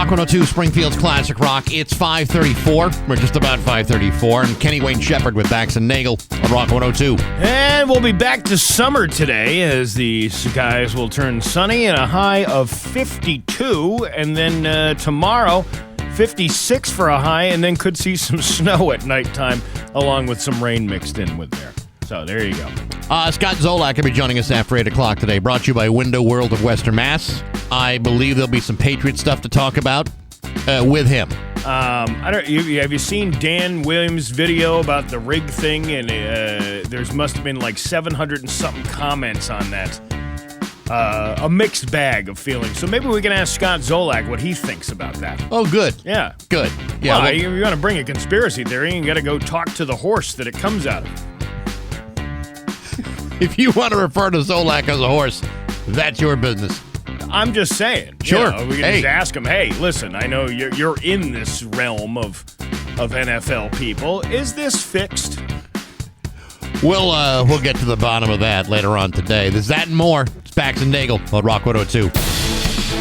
Rock 102, Springfield's Classic Rock. It's 5:34. We're just about 5:34. And Kenny Wayne Shepherd with Bax and Nagle on Rock 102. And we'll be back to summer today as the skies will turn sunny and a high of 52. And then tomorrow, 56 for a high, and then could see some snow at nighttime along with some rain mixed in with there. So there you go. Scott Zolak will be joining us after 8 o'clock today. Brought to you by Window World of Western Mass. I believe there'll be some Patriot stuff to talk about with him. Have you seen Dan Williams' video about the rig thing? And there's must have been like 700 and something comments on that. A mixed bag of feelings. So maybe we can ask Scott Zolak what he thinks about that. Oh, good. Yeah. Good. Yeah. Well, you're going to bring a conspiracy theory, you got to go talk to the horse that it comes out of. If you want to refer to Zolak as a horse, that's your business. I'm just saying. Sure. We can just ask him, hey, listen, I know you're in this realm of NFL people. Is this fixed? We'll get to the bottom of that later on today. There's that and more. It's Bax and Nagle on Rock 102.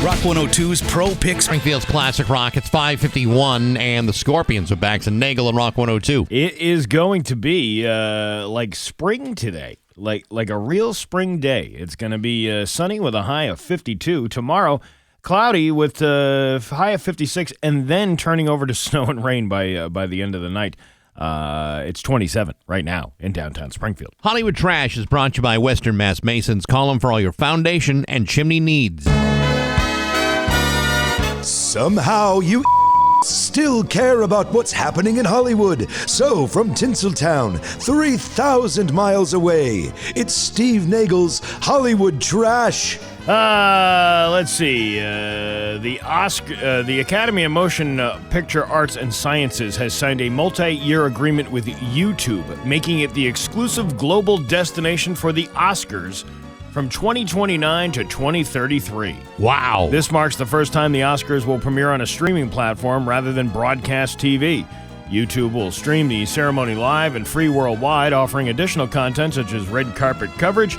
Rock 102's Pro Picks. Springfield's Classic Rock. It's 5:51, and the Scorpions are Bax and Nagle on Rock 102. It is going to be like spring today. Like a real spring day. It's going to be sunny with a high of 52. Tomorrow, cloudy with a high of 56, and then turning over to snow and rain by the end of the night. It's 27 right now in downtown Springfield. Hollywood Trash is brought to you by Western Mass Masons. Call them for all your foundation and chimney needs. Somehow you still care about what's happening in Hollywood. So, from Tinseltown, 3,000 miles away, it's Steve Nagle's Hollywood Trash. Let's see. The Academy of Motion Picture Arts and Sciences has signed a multi-year agreement with YouTube, making it the exclusive global destination for the Oscars from 2029 to 2033. Wow. This marks the first time the Oscars will premiere on a streaming platform rather than broadcast TV. YouTube will stream the ceremony live and free worldwide, offering additional content such as red carpet coverage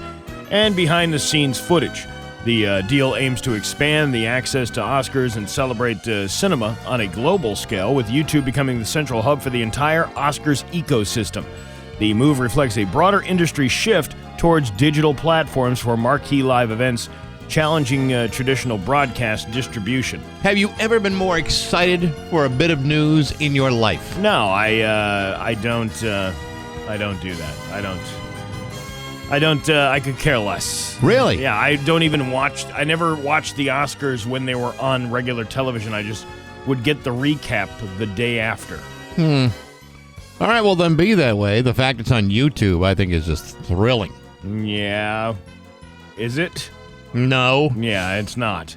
and behind-the-scenes footage. The deal aims to expand the access to Oscars and celebrate cinema on a global scale, with YouTube becoming the central hub for the entire Oscars ecosystem. The move reflects a broader industry shift towards digital platforms for marquee live events, challenging traditional broadcast distribution. Have you ever been more excited for a bit of news in your life? No, I don't do that. I could care less. Really? Yeah, I never watched the Oscars when they were on regular television. I just would get the recap the day after. All right, well, then be that way. The fact it's on YouTube, I think, is just thrilling. Yeah. Is it? No. Yeah, it's not.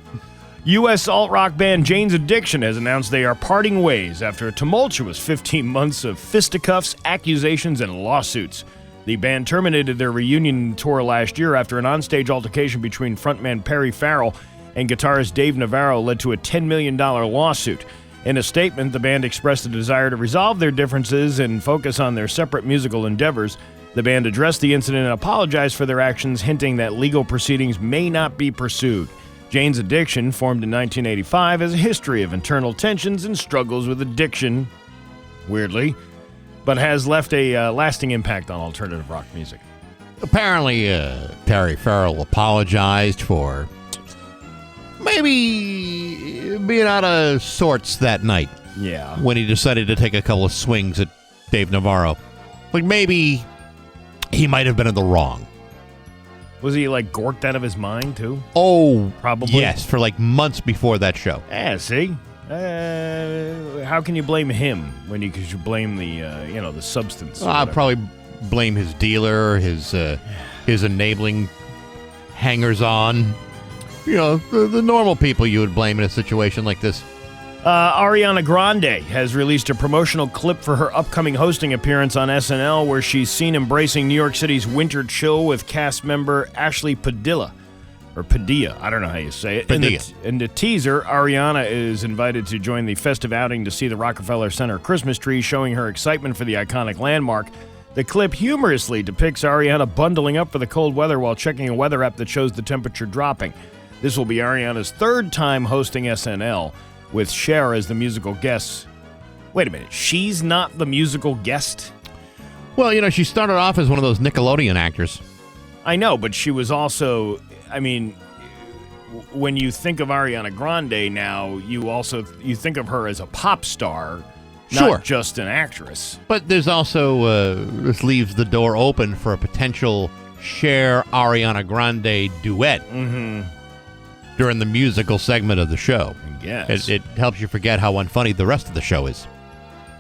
U.S. alt-rock band Jane's Addiction has announced they are parting ways after a tumultuous 15 months of fisticuffs, accusations, and lawsuits. The band terminated their reunion tour last year after an onstage altercation between frontman Perry Farrell and guitarist Dave Navarro led to a $10 million lawsuit. In a statement, the band expressed a desire to resolve their differences and focus on their separate musical endeavors. The band addressed the incident and apologized for their actions, hinting that legal proceedings may not be pursued. Jane's Addiction, formed in 1985, has a history of internal tensions and struggles with addiction, weirdly, but has left a lasting impact on alternative rock music. Apparently, Perry Farrell apologized for maybe being out of sorts that night. Yeah. When he decided to take a couple of swings at Dave Navarro. Like, maybe he might have been in the wrong. Was he, like, gorked out of his mind, too? Oh, probably. Yes, for, like, months before that show. Yeah, see? How can you blame him when you could blame the, the substance? I'll probably blame his dealer, his enabling hangers-on. You know, the normal people you would blame in a situation like this. Ariana Grande has released a promotional clip for her upcoming hosting appearance on SNL, where she's seen embracing New York City's winter chill with cast member Ashley Padilla. Or Padilla, I don't know how you say it. In the teaser, Ariana is invited to join the festive outing to see the Rockefeller Center Christmas tree, showing her excitement for the iconic landmark. The clip humorously depicts Ariana bundling up for the cold weather while checking a weather app that shows the temperature dropping. This will be Ariana's third time hosting SNL. with Cher as the musical guest. Wait a minute, she's not the musical guest? Well, she started off as one of those Nickelodeon actors. I know, but she was also, I mean, when you think of Ariana Grande now, you think of her as a pop star, not just an actress. But there's also, this leaves the door open for a potential Cher Ariana Grande duet during the musical segment of the show. Yes. It helps you forget how unfunny the rest of the show is.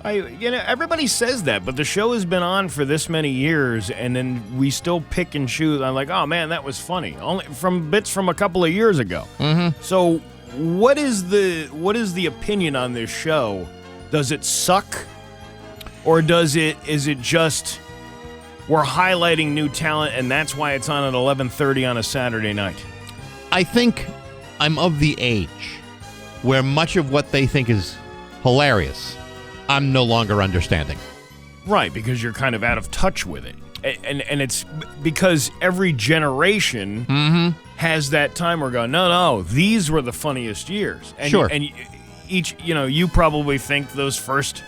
Everybody says that, but the show has been on for this many years, and then we still pick and choose. I'm like, oh man, that was funny. Only from bits from a couple of years ago. Mm-hmm. So, what is the opinion on this show? Does it suck, or is it just we're highlighting new talent, and that's why it's on at 11:30 on a Saturday night? I think I'm of the age where much of what they think is hilarious, I'm no longer understanding. Right, because you're kind of out of touch with it. And it's because every generation has that time where going, no, these were the funniest years. And sure. And each, you probably think those first,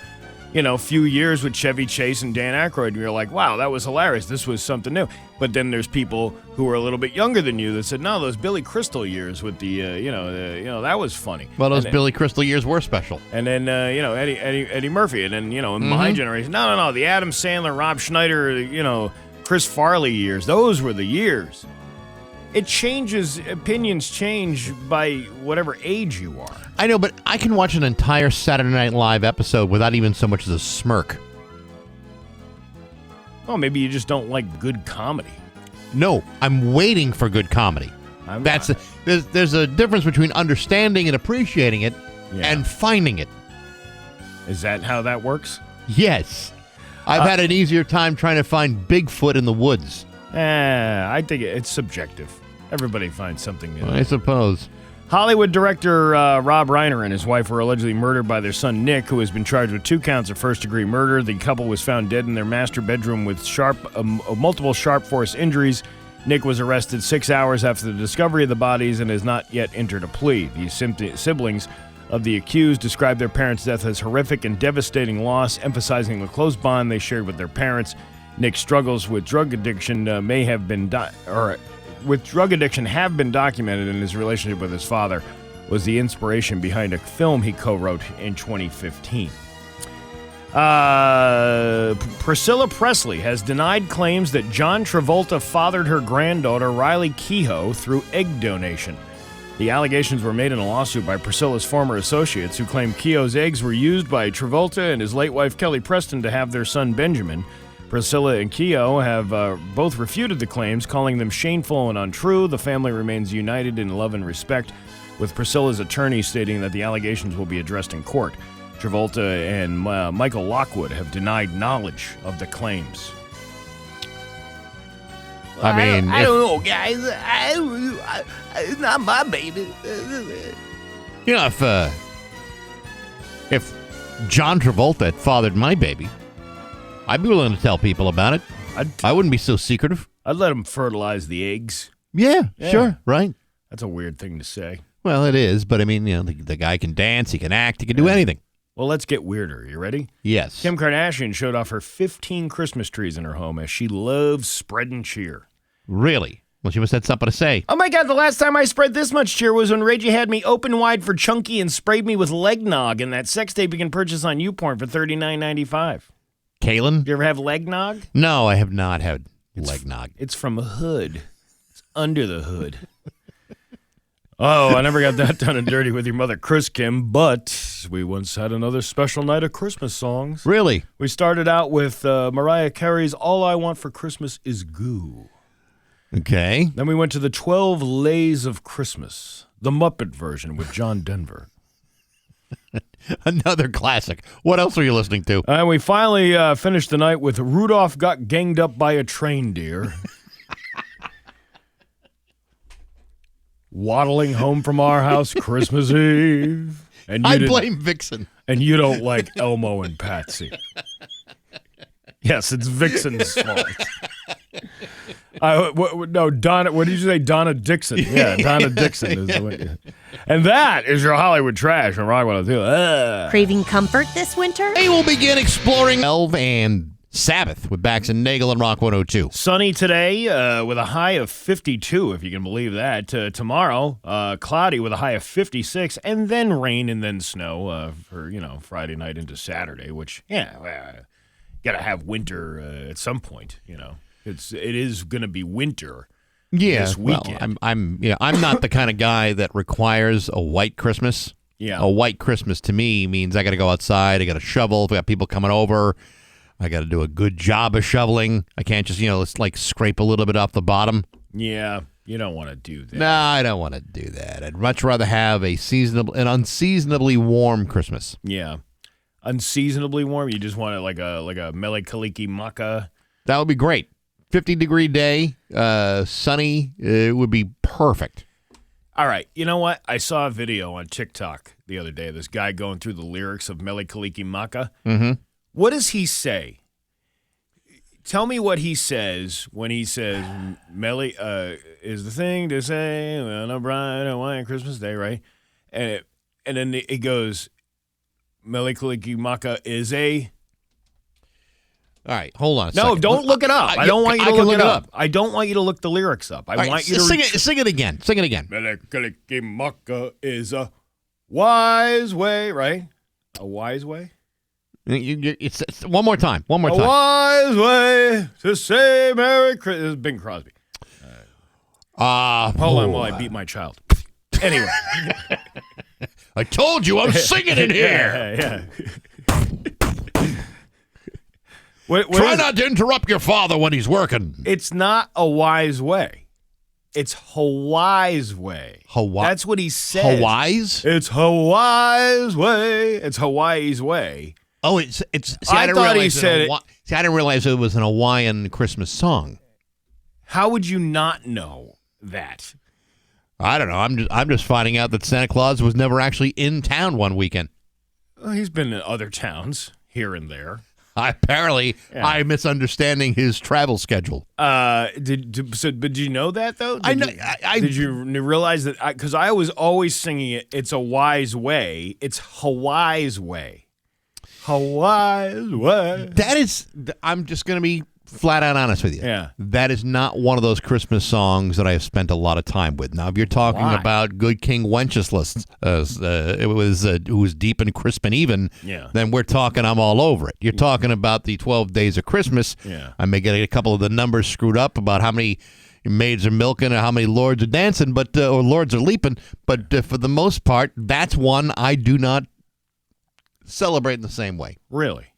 few years with Chevy Chase and Dan Aykroyd, and you're like, wow, that was hilarious. This was something new. But then there's people who are a little bit younger than you that said, no, those Billy Crystal years with the, that was funny. Well, those Billy Crystal years were special. And then, Eddie Murphy. And then, in my generation, no, the Adam Sandler, Rob Schneider, Chris Farley years, those were the years. It changes, opinions change by whatever age you are. I know, but I can watch an entire Saturday Night Live episode without even so much as a smirk. Oh, maybe you just don't like good comedy. No, I'm waiting for good comedy. There's a difference between understanding and appreciating it and finding it. Is that how that works? Yes. I've had an easier time trying to find Bigfoot in the woods. I think it's subjective. Everybody finds something new. I suppose. Hollywood director Rob Reiner and his wife were allegedly murdered by their son Nick, who has been charged with 2 counts of first-degree murder. The couple was found dead in their master bedroom with multiple sharp force injuries. Nick was arrested 6 hours after the discovery of the bodies and has not yet entered a plea. The siblings of the accused described their parents' death as horrific and devastating loss, emphasizing the close bond they shared with their parents. Nick's struggles with drug addiction have been documented, and his relationship with his father was the inspiration behind a film he co-wrote in 2015. Priscilla Presley has denied claims that John Travolta fathered her granddaughter Riley Keough through egg donation. The allegations were made in a lawsuit by Priscilla's former associates, who claimed Keough's eggs were used by Travolta and his late wife Kelly Preston to have their son Benjamin. Priscilla and Keough have both refuted the claims, calling them shameful and untrue. The family remains united in love and respect, with Priscilla's attorney stating that the allegations will be addressed in court. Travolta and Michael Lockwood have denied knowledge of the claims. I mean, I don't know, guys. It's not my baby. If John Travolta had fathered my baby, I'd be willing to tell people about it. I wouldn't be so secretive. I'd let him fertilize the eggs. Yeah, sure, right. That's a weird thing to say. Well, it is, but I mean, the guy can dance, he can act, he can do anything. Well, let's get weirder. You ready? Yes. Kim Kardashian showed off her 15 Christmas trees in her home as she loves spreading cheer. Really? Well, she must have something to say. Oh my God, the last time I spread this much cheer was when Reggie had me open wide for Chunky and sprayed me with leg nog in that sex tape you can purchase on YouPorn for $39.95. Kalen? You ever have leg nog? No, I have not had leg nog. It's from a hood. It's under the hood. Oh, I never got that done and dirty with your mother, Chris Kim, but we once had another special night of Christmas songs. Really? We started out with Mariah Carey's All I Want for Christmas Is Goo. Okay. Then we went to the 12 Lays of Christmas, the Muppet version with John Denver. Another classic. What else were you listening to? And we finally finished the night with Rudolph Got Ganged Up by a Train Deer. Waddling home from our house Christmas Eve. And I blame Vixen. And you don't like Elmo and Patsy. Yes, it's Vixen's fault. No, Donna. What did you say? Donna Dixon. Yeah, Donna Dixon is the one. And that is your Hollywood trash on Rock 102. Craving comfort this winter? They will begin exploring Elf and Sabbath with Bax and Nagle and Rock 102. Sunny today with a high of 52, if you can believe that. Tomorrow, cloudy with a high of 56, and then rain and then snow for, Friday night into Saturday, which, got to have winter at some point, It is going to be winter. Yeah, this weekend. well, I'm not the kind of guy that requires a white Christmas. Yeah. A white Christmas to me means I got to go outside, I got to shovel, if we got people coming over, I got to do a good job of shoveling. I can't just, let's like scrape a little bit off the bottom. Yeah, you don't want to do that. No, I don't want to do that. I'd much rather have an unseasonably warm Christmas. Yeah. Unseasonably warm? You just want it like a Mele Kaliki Makkah? That would be great. 50-degree day, sunny, it would be perfect. All right, you know what? I saw a video on TikTok the other day. This guy going through the lyrics of Mele Kaliki Makkah. Mm-hmm. What does he say? Tell me what he says when he says Mele is the thing to say on a bright Hawaiian Christmas day, right? And then it goes, Mele Kaliki Makkah is a... All right, hold on a No, second. don't look it up. I don't want you to look it up. I don't want you to look the lyrics up. I All want right, you to... sing it again. Sing it again. Mele Kaliki Makkah is a wise way, right? A wise way? It's one more time. One more A time. wise way to say Merry Christmas. This is Bing Crosby. Hold on while I beat my child. Anyway. I told you I'm singing in here. Yeah. Try not to interrupt your father when he's working. It's not a wise way. It's Hawaii's way. That's what he says. Hawaii's? It's Hawaii's way. It's Hawaii's way. Oh, it's. See, I didn't thought he realize said it. See, I didn't realize it was an Hawaiian Christmas song. How would you not know that? I don't know. I'm just finding out that Santa Claus was never actually in town one weekend. Well, he's been in other towns here and there. I'm misunderstanding his travel schedule. But did you know that though? Did you realize that? Because I was always singing it. It's a wise way. It's Hawaii's way. Hawaii's way. That is. I'm just going to be flat out honest with you. Yeah. That is not one of those Christmas songs that I have spent a lot of time with. Now, if you're talking about Good King Wenceslas, who was deep and crisp and even, then we're talking I'm all over it. You're talking about the 12 Days of Christmas. Yeah. I may get a couple of the numbers screwed up about how many maids are milking or how many lords are dancing, or lords are leaping. But for the most part, that's one I do not celebrate in the same way. Really?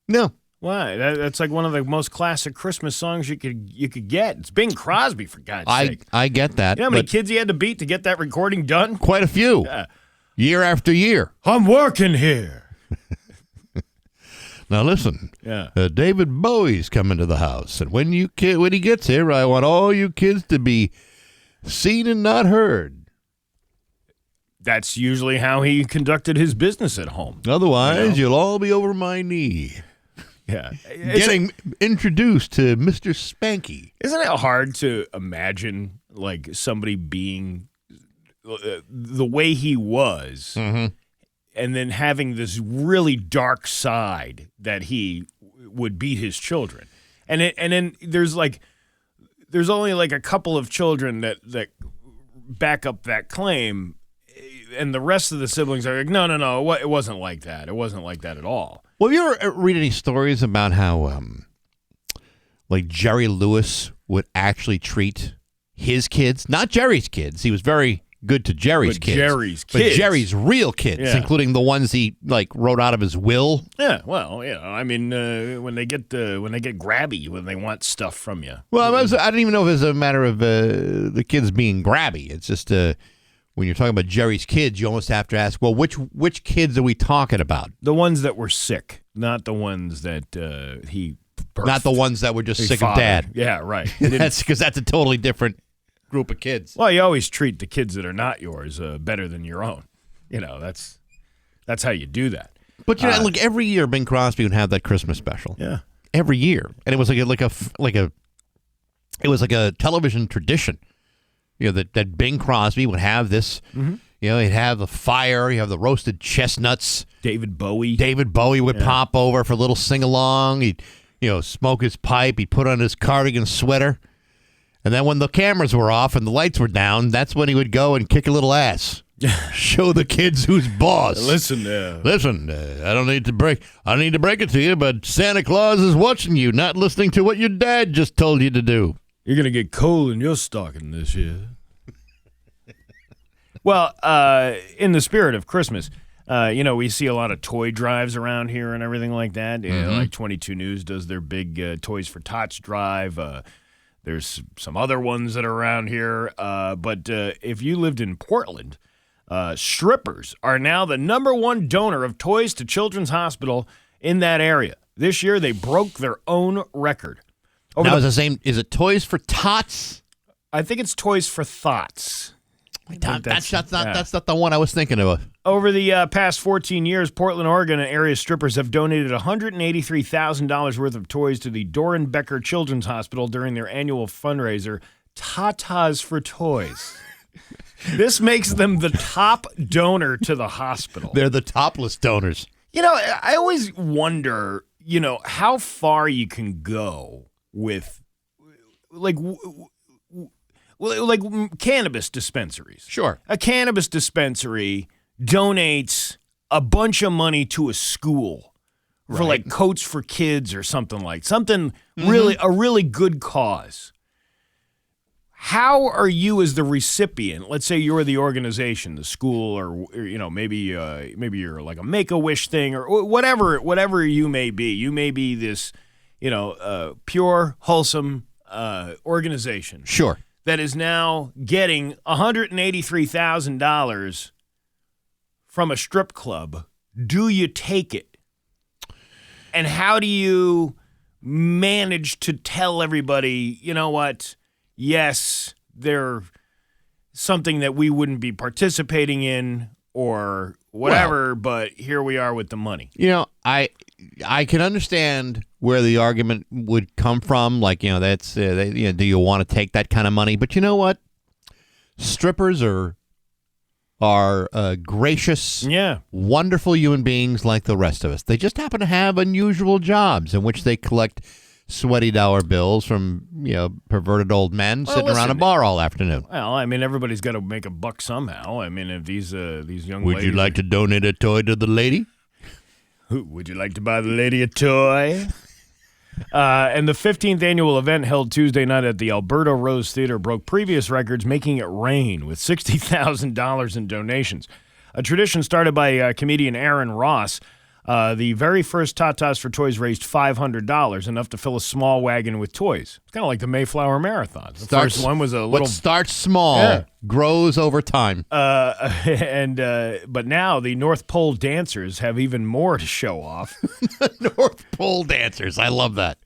No. Why? That's like one of the most classic Christmas songs you could get. It's Bing Crosby, for God's sake. I get that. You know how many kids he had to beat to get that recording done? Quite a few. Yeah. Year after year. I'm working here. Now listen. Yeah. David Bowie's coming to the house, and when he gets here, I want all you kids to be seen and not heard. That's usually how he conducted his business at home. Otherwise, you'll all be over my knee. Yeah. Getting introduced to Mr. Spanky. Isn't it hard to imagine, like, somebody being the way he was, and then having this really dark side that he would beat his children? And then there's only like a couple of children that back up that claim, and the rest of the siblings are like, no, it wasn't like that. It wasn't like that at all. Well, have you ever read any stories about how, like, Jerry Lewis would actually treat his kids, not Jerry's kids. He was very good to Jerry's kids. But Jerry's real kids, including the ones he, like, wrote out of his will. Yeah, well, I mean, when they get grabby, when they want stuff from you. Well, I didn't even know if it was a matter of the kids being grabby. It's just when you're talking about Jerry's kids, you almost have to ask, well, which kids are we talking about? The ones that were sick, not the ones that he birthed. Not the ones that were just sick of dad. Yeah, right. That's because that's a totally different group of kids. Well, you always treat the kids that are not yours better than your own. That's how you do that. But look, every year Bing Crosby would have that Christmas special. Yeah, every year, and it was like a television tradition. That Bing Crosby would have this, You know, he'd have the fire. You have the roasted chestnuts. David Bowie. David Bowie would pop over for a little sing-along. He'd, smoke his pipe. He'd put on his cardigan sweater. And then when the cameras were off and the lights were down, that's when he would go and kick a little ass. Show the kids who's boss. Listen, I need to break it to you, but Santa Claus is watching you, not listening to what your dad just told you to do. You're going to get coal in your stocking this year. Well, in the spirit of Christmas, we see a lot of toy drives around here and everything like that. Like 22 News does their big Toys for Tots drive. There's some other ones that are around here. But if you lived in Portland, strippers are now the #1 donor of toys to Children's Hospital in that area. This year, they broke their own record. Is it Toys for Tots? I think it's Toys for Thoughts. That's not the one I was thinking of. Over the past 14 years, Portland, Oregon, and area strippers have donated $183,000 worth of toys to the Doran Becker Children's Hospital during their annual fundraiser, Tatas for Toys. This makes them the top donor to the hospital. They're the topless donors. I always wonder, how far you can go with, like cannabis dispensaries. Sure. A cannabis dispensary donates a bunch of money to a school for like Coats for Kids or something really, a really good cause. How are you as the recipient? Let's say you're the organization, the school, or maybe you're like a Make-A-Wish thing or whatever you may be. You may be this, pure, wholesome organization. Sure. That is now getting $183,000 from a strip club. Do you take it? And how do you manage to tell everybody, you know what? Yes, they're something that we wouldn't be participating in or whatever, but here we are with the money. I can understand where the argument would come from. Like, that's, do you want to take that kind of money? But you know what? Strippers are gracious, wonderful human beings like the rest of us. They just happen to have unusual jobs in which they collect sweaty dollar bills from, perverted old men sitting around a bar all afternoon. Well, everybody's got to make a buck somehow. if these young Would ladies... you like to donate a toy to the lady? Would you like to buy the lady a toy? And the 15th annual event held Tuesday night at the Alberta Rose Theater broke previous records, making it rain with $60,000 in donations. A tradition started by comedian Aaron Ross. The very first Tatas for Toys raised $500, enough to fill a small wagon with toys. It's kind of like the Mayflower Marathon. The first one was a little... What starts small grows over time. But now the North Pole dancers have even more to show off. North Pole dancers. I love that.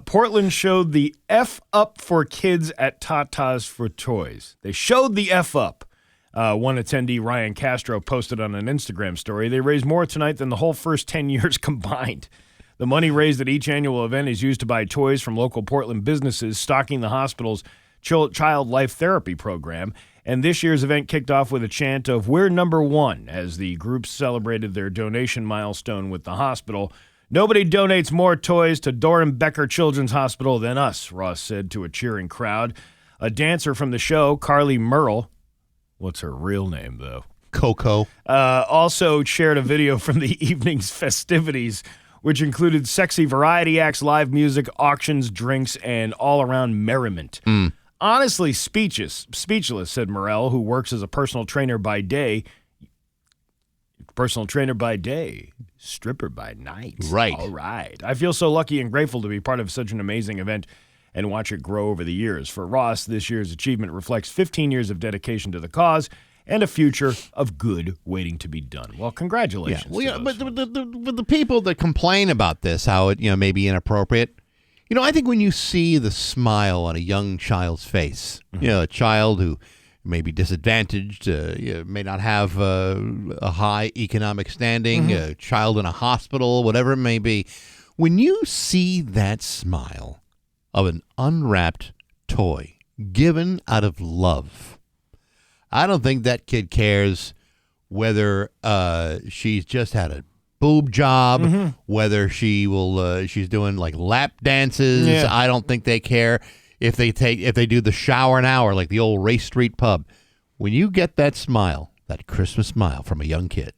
Portland showed the F up for kids at Tatas for Toys. They showed the F up. One attendee, Ryan Castro, posted on an Instagram story. They raised more tonight than the whole first 10 years combined. The money raised at each annual event is used to buy toys from local Portland businesses, stocking the hospital's child life therapy program. And this year's event kicked off with a chant of "We're #1" as the group celebrated their donation milestone with the hospital. "Nobody donates more toys to Doran Becker Children's Hospital than us," Ross said to a cheering crowd. A dancer from the show, Carly Merle, what's her real name, though? Coco. Also shared a video from the evening's festivities, which included sexy variety acts, live music, auctions, drinks, and all-around merriment. Honestly speechless, said Morel, who works as a personal trainer by day. Personal trainer by day, stripper by night. Right. All right. I feel so lucky and grateful to be part of such an amazing event and watch it grow over the years. For Ross, this year's achievement reflects 15 years of dedication to the cause and a future of good waiting to be done. Well, congratulations. But the people that complain about this, how it may be inappropriate, I think when you see the smile on a young child's face, a child who may be disadvantaged, may not have a high economic standing, a child in a hospital, whatever it may be, when you see that smile of an unwrapped toy given out of love, I don't think that kid cares whether she's just had a boob job, whether she's doing like lap dances. Yeah. I don't think they care if they do the shower an hour like the old Race Street pub. When you get that smile, that Christmas smile from a young kid,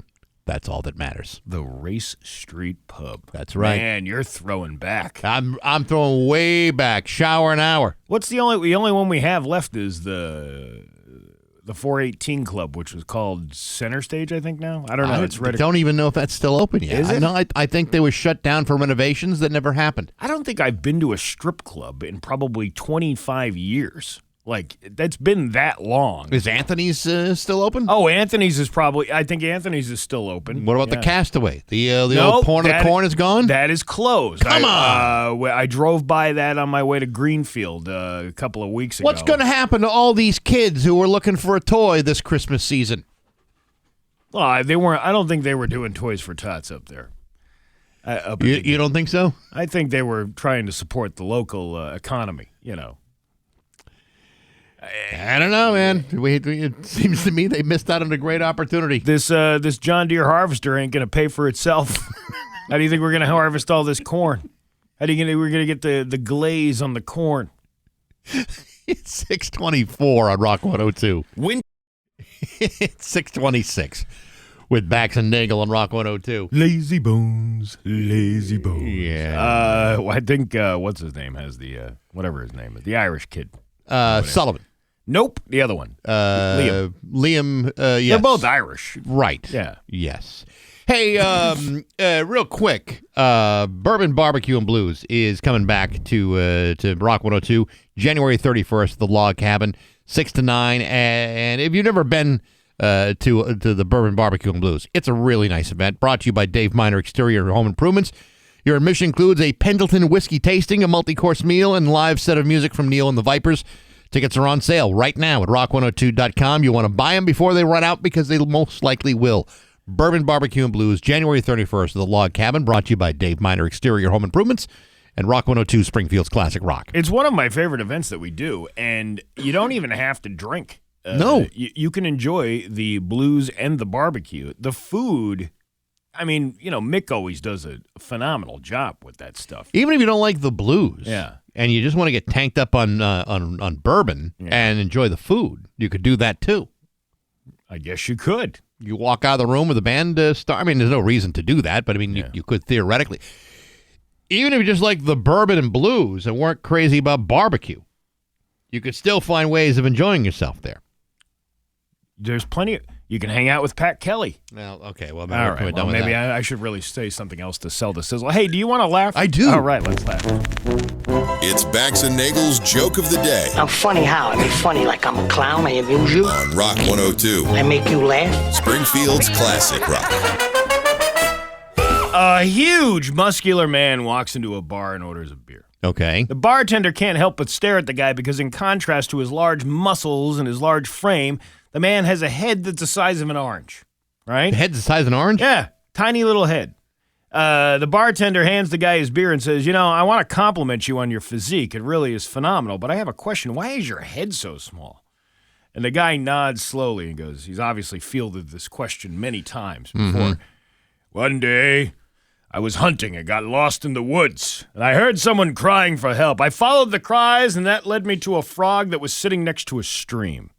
that's all that matters. The Race Street pub. That's right. Man, you're throwing back. I'm throwing way back. Shower an hour. What's the only one we have left is the 418 Club, which was called Center Stage, I think now. I don't know. It's ready. Don't even know if that's still open yet. Is it? I think they were shut down for renovations that never happened. I don't think I've been to a strip club in probably 25 years. Like, that's been that long. Is Anthony's still open? Oh, Anthony's is I think Anthony's is still open. What about the Castaway? The old Porn of the Corn is gone? That is closed. Come on. I drove by that on my way to Greenfield a couple of weeks ago. What's going to happen to all these kids who were looking for a toy this Christmas season? Well, I don't think they were doing Toys for Tots up there. You don't think so? I think they were trying to support the local economy, I don't know, man. It seems to me they missed out on a great opportunity. This John Deere harvester ain't going to pay for itself. How do you think we're going to harvest all this corn? How do you think we're going to get the glaze on the corn? It's 624 on Rock 102. Win. It's 626 with Bax and Nagle on Rock 102. Lazy bones, lazy bones. Yeah. I think what's his name has the whatever his name is, the Irish kid. Sullivan. Nope, the other one. Liam. Yes. They're both Irish. Right. Yeah. Yes. Hey, real quick, Bourbon Barbecue and Blues is coming back to Rock 102, January 31st, the Log Cabin, 6 to 9. And if you've never been to the Bourbon Barbecue and Blues, it's a really nice event. Brought to you by Dave Miner Exterior Home Improvements. Your admission includes a Pendleton whiskey tasting, a multi-course meal, and live set of music from Neil and the Vipers. Tickets are on sale right now at rock102.com. You want to buy them before they run out because they most likely will. Bourbon Barbecue and Blues, January 31st at the Log Cabin, brought to you by Dave Miner Exterior Home Improvements and Rock 102 Springfield's Classic Rock. It's one of my favorite events that we do, and you don't even have to drink. No. You can enjoy the blues and the barbecue. The food, I mean, Mick always does a phenomenal job with that stuff. Even if you don't like the blues, Yeah. and you just want to get tanked up on bourbon and enjoy the food, you could do that too. I guess you could. You walk out of the room with the band start. I mean, there's no reason to do that, but I mean, you could theoretically. Even if you just like the bourbon and blues and weren't crazy about barbecue, you could still find ways of enjoying yourself there. There's plenty. You can hang out with Pat Kelly. Well, okay. Well, All right. Well, maybe I should really say something else to sell the sizzle. Hey, do you want to laugh? I do. All right, let's laugh. It's Bax and Nagle's Joke of the Day I'm funny how? I mean funny like I'm a clown, I amuse you, on Rock 102, I make you laugh. Springfield's Classic Rock. A huge muscular man walks into a bar and orders a beer. Okay. The bartender can't help but stare at the guy because in contrast to his large muscles and his large frame, the man has a head that's the size of an orange, right? The head's the size of an orange? Yeah, tiny little head. The bartender hands the guy his beer and says, I want to compliment you on your physique. It really is phenomenal, but I have a question. Why is your head so small? And the guy nods slowly and goes, he's obviously fielded this question many times before. One day, I was hunting and got lost in the woods, and I heard someone crying for help. I followed the cries, and that led me to a frog that was sitting next to a stream.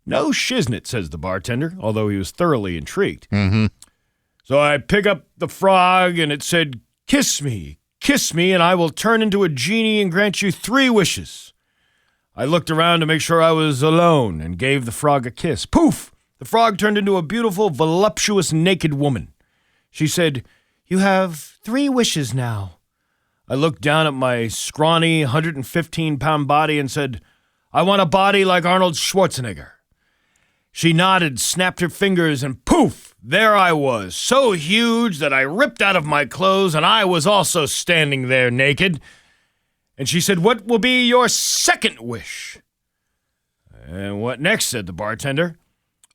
No shiznit, says the bartender, although he was thoroughly intrigued. So I pick up the frog, and it said, kiss me, and I will turn into a genie and grant you 3 wishes. I looked around to make sure I was alone and gave the frog a kiss. Poof! The frog turned into a beautiful, voluptuous, naked woman. She said, you have 3 wishes now. I looked down at my scrawny, 115-pound body and said, I want a body like Arnold Schwarzenegger. She nodded, snapped her fingers, and poof, there I was, so huge that I ripped out of my clothes, and I was also standing there naked. And she said, what will be your 2nd wish? And what next, said the bartender.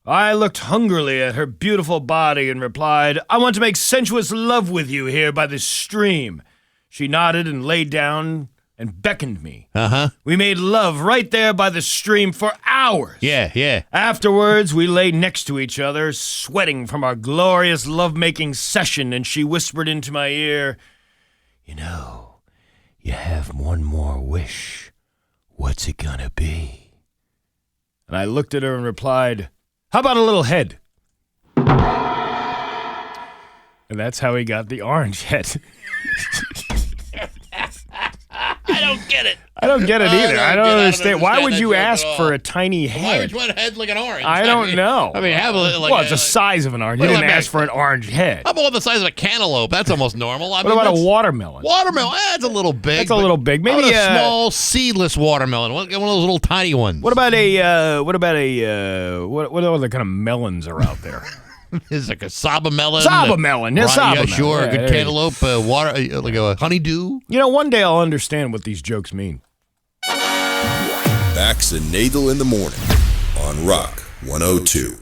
I looked hungrily at her beautiful body and replied, I want to make sensuous love with you here by this stream. She nodded and lay down and beckoned me. Uh-huh. We made love right there by the stream for hours. Yeah. Afterwards, we lay next to each other, sweating from our glorious lovemaking session, and she whispered into my ear, "You know, you have one more wish. What's it gonna be?" And I looked at her and replied, "How about a little head?" And that's how he got the orange head. I don't get it. I don't get it either. I don't understand. Why would you ask that for a tiny Why would head? you want a head like an orange? I don't know. I mean, have a like. Well, it's the size of an orange. You Well, didn't let me- ask for an orange head. How about the size of a cantaloupe? That's almost normal. What about a watermelon? watermelon? That's a little big. That's a little big. Maybe Maybe a small seedless watermelon. One of those little tiny ones. What about what other kind of melons are out there? Is like a Saba melon? Saba melon. Yeah, Right, Saba yeah, melon. sure. Yeah, A good there you cantaloupe, water, like a honeydew. You know, one day I'll understand what these jokes mean. Bax and Nagle in the morning on Rock 102.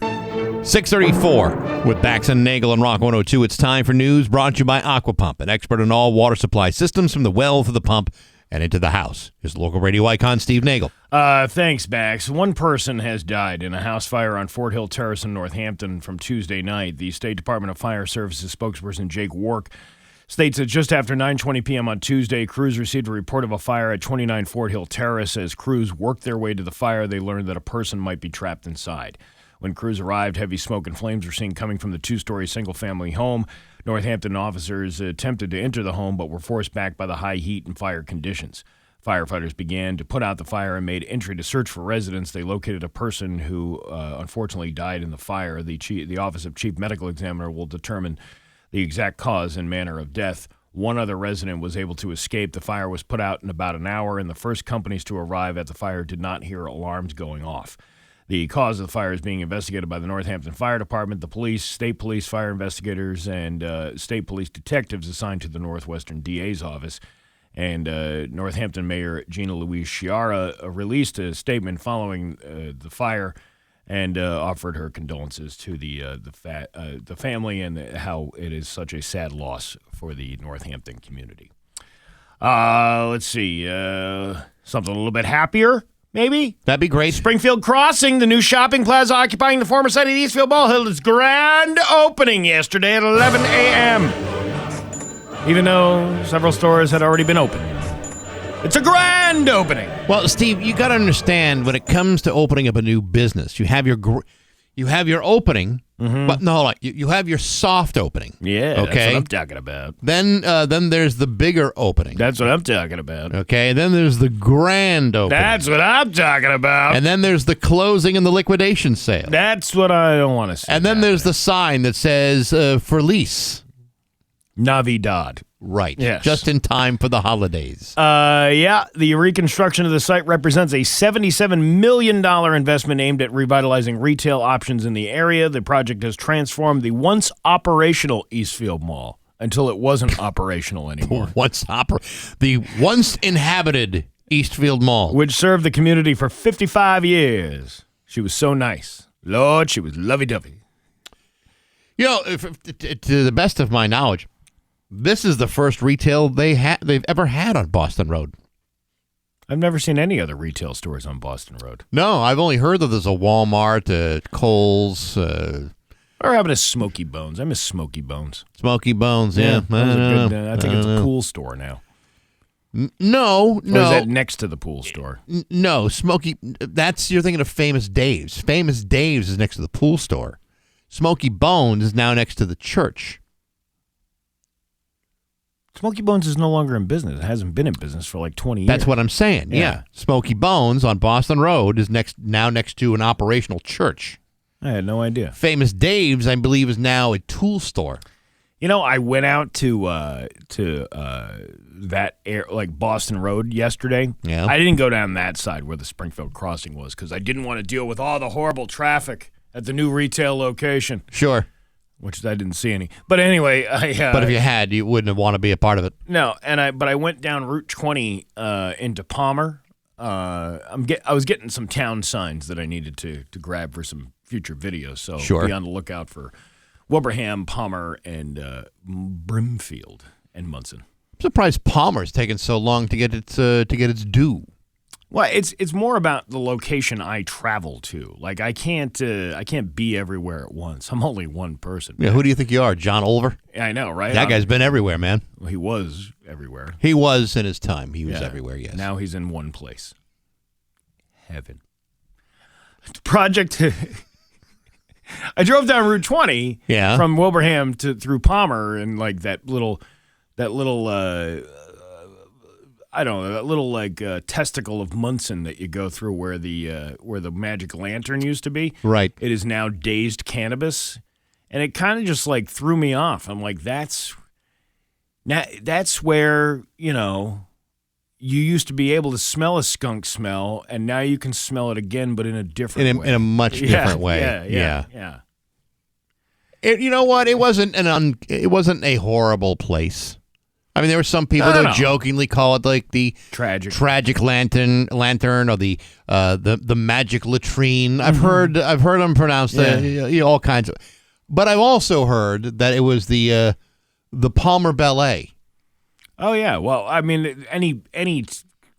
6:34 with Bax and Nagle and Rock 102. It's time for news brought to you by Aquapump, an expert in all water supply systems from the well to the pump and into the house. Here's local radio icon Steve Nagle. Thanks, Bax. One person has died in a house fire on Fort Hill Terrace in Northampton from Tuesday night. The State Department of Fire Services spokesperson Jake Wark states that just after 9:20 p.m. on Tuesday, crews received a report of a fire at 29 Fort Hill Terrace. As crews worked their way to the fire, they learned that a person might be trapped inside. When crews arrived, heavy smoke and flames were seen coming from the two-story single-family home. Northampton officers attempted to enter the home but were forced back by the high heat and fire conditions. Firefighters began to put out the fire and made entry to search for residents. They located a person who unfortunately died in the fire. The Office of Chief Medical Examiner will determine the exact cause and manner of death. One other resident was able to escape. The fire was put out in about an hour, and the first companies to arrive at the fire did not hear alarms going off. The cause of the fire is being investigated by the Northampton Fire Department, the police, state police, fire investigators, and state police detectives assigned to the Northwestern DA's office. And Northampton Mayor Gina Louise Sciarra released a statement following the fire and offered her condolences to the family and how it is such a sad loss for the Northampton community. Let's see, something a little bit happier. Maybe? That'd be great. Springfield Crossing, the new shopping plaza occupying the former site of the Eastfield Ball held its grand opening yesterday at 11 a.m. Even though several stores had already been open. It's a grand opening. Well, Steve, you got to understand when it comes to opening up a new business, you have your opening, but no, like you have your soft opening. Yeah, okay. That's what I'm talking about. Then there's the bigger opening. That's what I'm talking about. Okay, and then there's the grand opening. That's what I'm talking about. And then there's the closing and the liquidation sale. That's what I don't want to see. And then there's the sign that says for lease. Navidad. Right. Yes. Just in time for the holidays. Yeah, the reconstruction of the site represents a $77 million investment aimed at revitalizing retail options in the area. The project has transformed the once operational Eastfield Mall until it wasn't operational anymore. The once inhabited Eastfield Mall. Which served the community for 55 years. She was so nice. Lord, she was lovey-dovey. You know, to the best of my knowledge, this is the first retail they've ever had on Boston Road. I've never seen any other retail stores on Boston Road. No, I've only heard that there's a Walmart, Kohl's. Or how about a Smoky Bones? I miss Smoky Bones. Smoky Bones, yeah. That was a good, I think it's a pool store now. No. Or is that next to the pool store? No, Smoky, you're thinking of Famous Dave's. Famous Dave's is next to the pool store. Smoky Bones is now next to the church. Smoky Bones is no longer in business. It hasn't been in business for like 20 years. That's what I'm saying. Yeah. Smoky Bones on Boston Road is now next to an operational church. I had no idea. Famous Dave's, I believe, is now a tool store. You know, I went out to that like Boston Road yesterday. Yeah. I didn't go down that side where the Springfield Crossing was because I didn't want to deal with all the horrible traffic at the new retail location. Sure. Which I didn't see any. But anyway, but if you had, you wouldn't want to be a part of it. No, but I went down Route 20 into Palmer. I was getting some town signs that I needed to grab for some future videos. So sure. Be on the lookout for Wilbraham, Palmer, and Brimfield and Munson. surprised Palmer's taking so long to get its due. Well, it's more about the location I travel to. Like I can't be everywhere at once. I'm only one person. Yeah, who do you think you are, John Oliver? I know, right? That guy's been everywhere, man. Well, he was everywhere. He was in his time. He was everywhere. Yes. Now he's in one place. Heaven. Project. I drove down Route 20 from Wilbraham through Palmer, and like that little I don't know, that little like testicle of Munson that you go through where the magic lantern used to be. Right. It is now Dazed Cannabis, and it kind of just like threw me off. I'm like, that's where you used to be able to smell a skunk smell, and now you can smell it again, but in a different way. In a much different way. Yeah. You know what? It wasn't a horrible place. I mean, there were some people that jokingly call it like the tragic lantern or the magic latrine. I've heard them pronounce that all kinds of. But I've also heard that it was the Palmer Ballet. Oh yeah, well, I mean, any